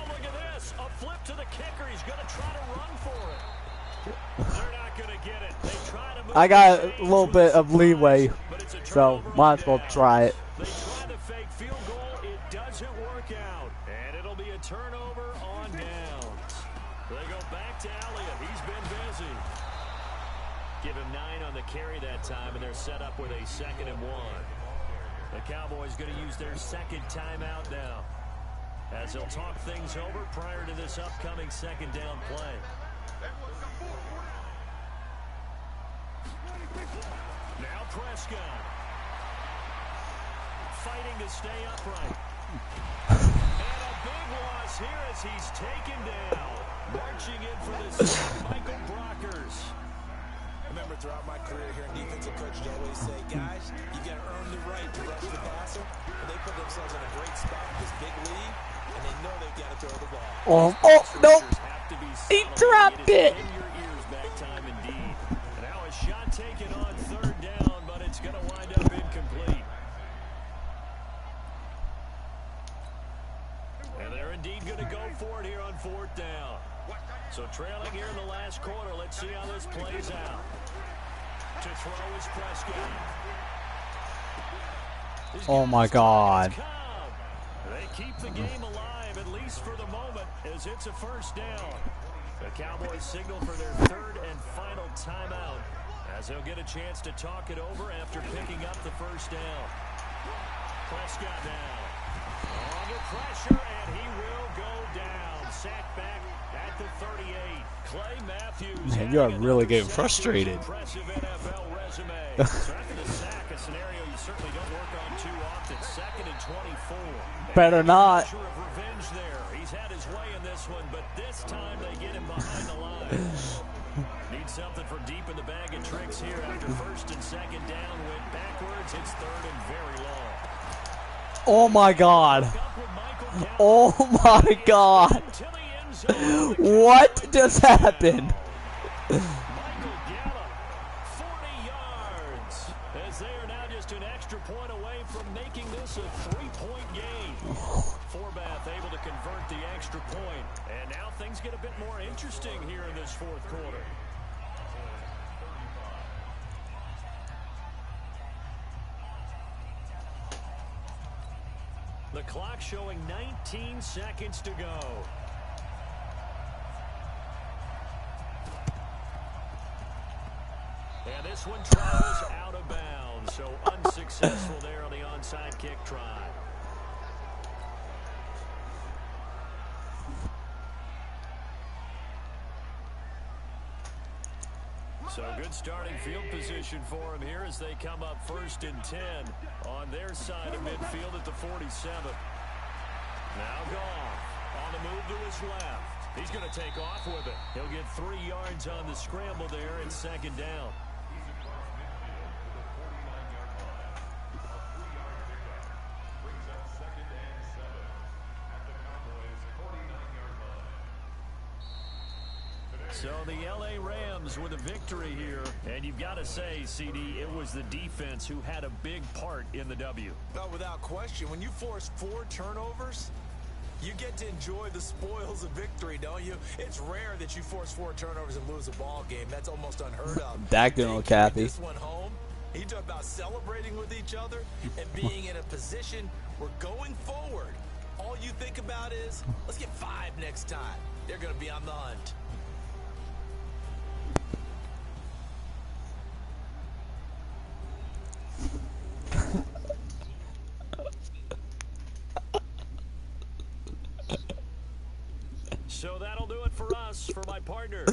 look at this. A flip to the kicker. He's going to try to run for it. They're not going to get it. They try to move. I got a little bit of leeway, so might as well try it. They try the fake field goal. It doesn't work out. And it'll be a turnover on downs. They go back to Elliott. He's been busy. Give him 9 on the carry that time, and they're set up with a 2nd and 1. The Cowboys going to use their 2nd timeout now, as they'll talk things over prior to this upcoming 2nd down play. Now Prescott. Fighting to stay upright. And a big loss here as he's taken down. Marching in for this, Michael Brockers. I remember throughout my career here in defensive coaches always say, guys, you got to earn the right to rush the passer. But they put themselves in a great spot in this big lead, and they know they've got to throw the ball. Oh, nope. He dropped it. In your ears back time indeed. And now a shot taken on 3rd down, but it's going to wind up incomplete. And they're indeed going to go for it here on 4th down. So trailing here in the last quarter. Let's see how this plays out. To throw is Prescott. Oh my God. They keep the game alive, at least for the moment, as it's a first down. The Cowboys signal for their third and final timeout, as they'll get a chance to talk it over after picking up the first down. Prescott now. Under pressure, and he will go down. Sacked back at the 38. Clay Matthews. Man, you are really getting frustrated. Impressive NFL resume. So after the sack, a scenario you certainly don't work on too often. 2nd and 24. Better not. Pressure of revenge there. He's had his way in this one, but this time they get him behind the line. Need something for deep in the bag of tricks here after 1st and 2nd down. Went backwards. It's 3rd and very long. Oh my God. Oh my God. What just happened? Michael Gallup, 40 yards, as they are now just an extra point away from making this a 3-point game. Forbath able to convert the extra point, and now things get a bit more interesting here in this 4th quarter. The clock showing 19 seconds to go. And this one travels out of bounds, so unsuccessful there on the onside kick try. So good starting field position for him here as they come up 1st and 10 on their side of midfield at the 47. Now Goff on the move to his left. He's going to take off with it. He'll get 3 yards on the scramble there and 2nd down. So the L.A. Rams with a victory here. And you've got to say, CD, it was the defense who had a big part in the W. Oh, without question. When you force 4 turnovers, you get to enjoy the spoils of victory, don't you? It's rare that you force 4 turnovers and lose a ball game. That's almost unheard of. Dak didn't look happy. This one home. He talked about celebrating with each other and being in a position where going forward, all you think about is, let's get 5 next time. They're going to be on the hunt. So that'll do it for us. For my partner,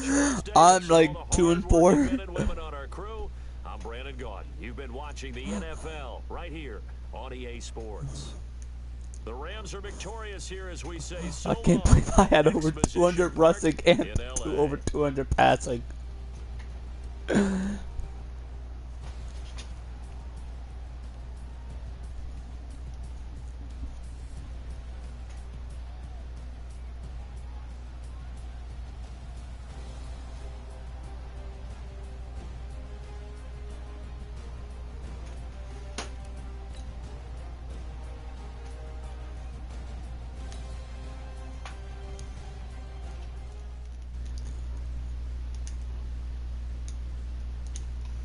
I'm like 2 and 4. Men and women on our crew. I'm Brandon Gaudin. You've been watching the NFL right here on EA Sports. The Rams are victorious here as we say so I can't long. believe I had over Exposition 200 Park rushing and in LA. over 200 passing.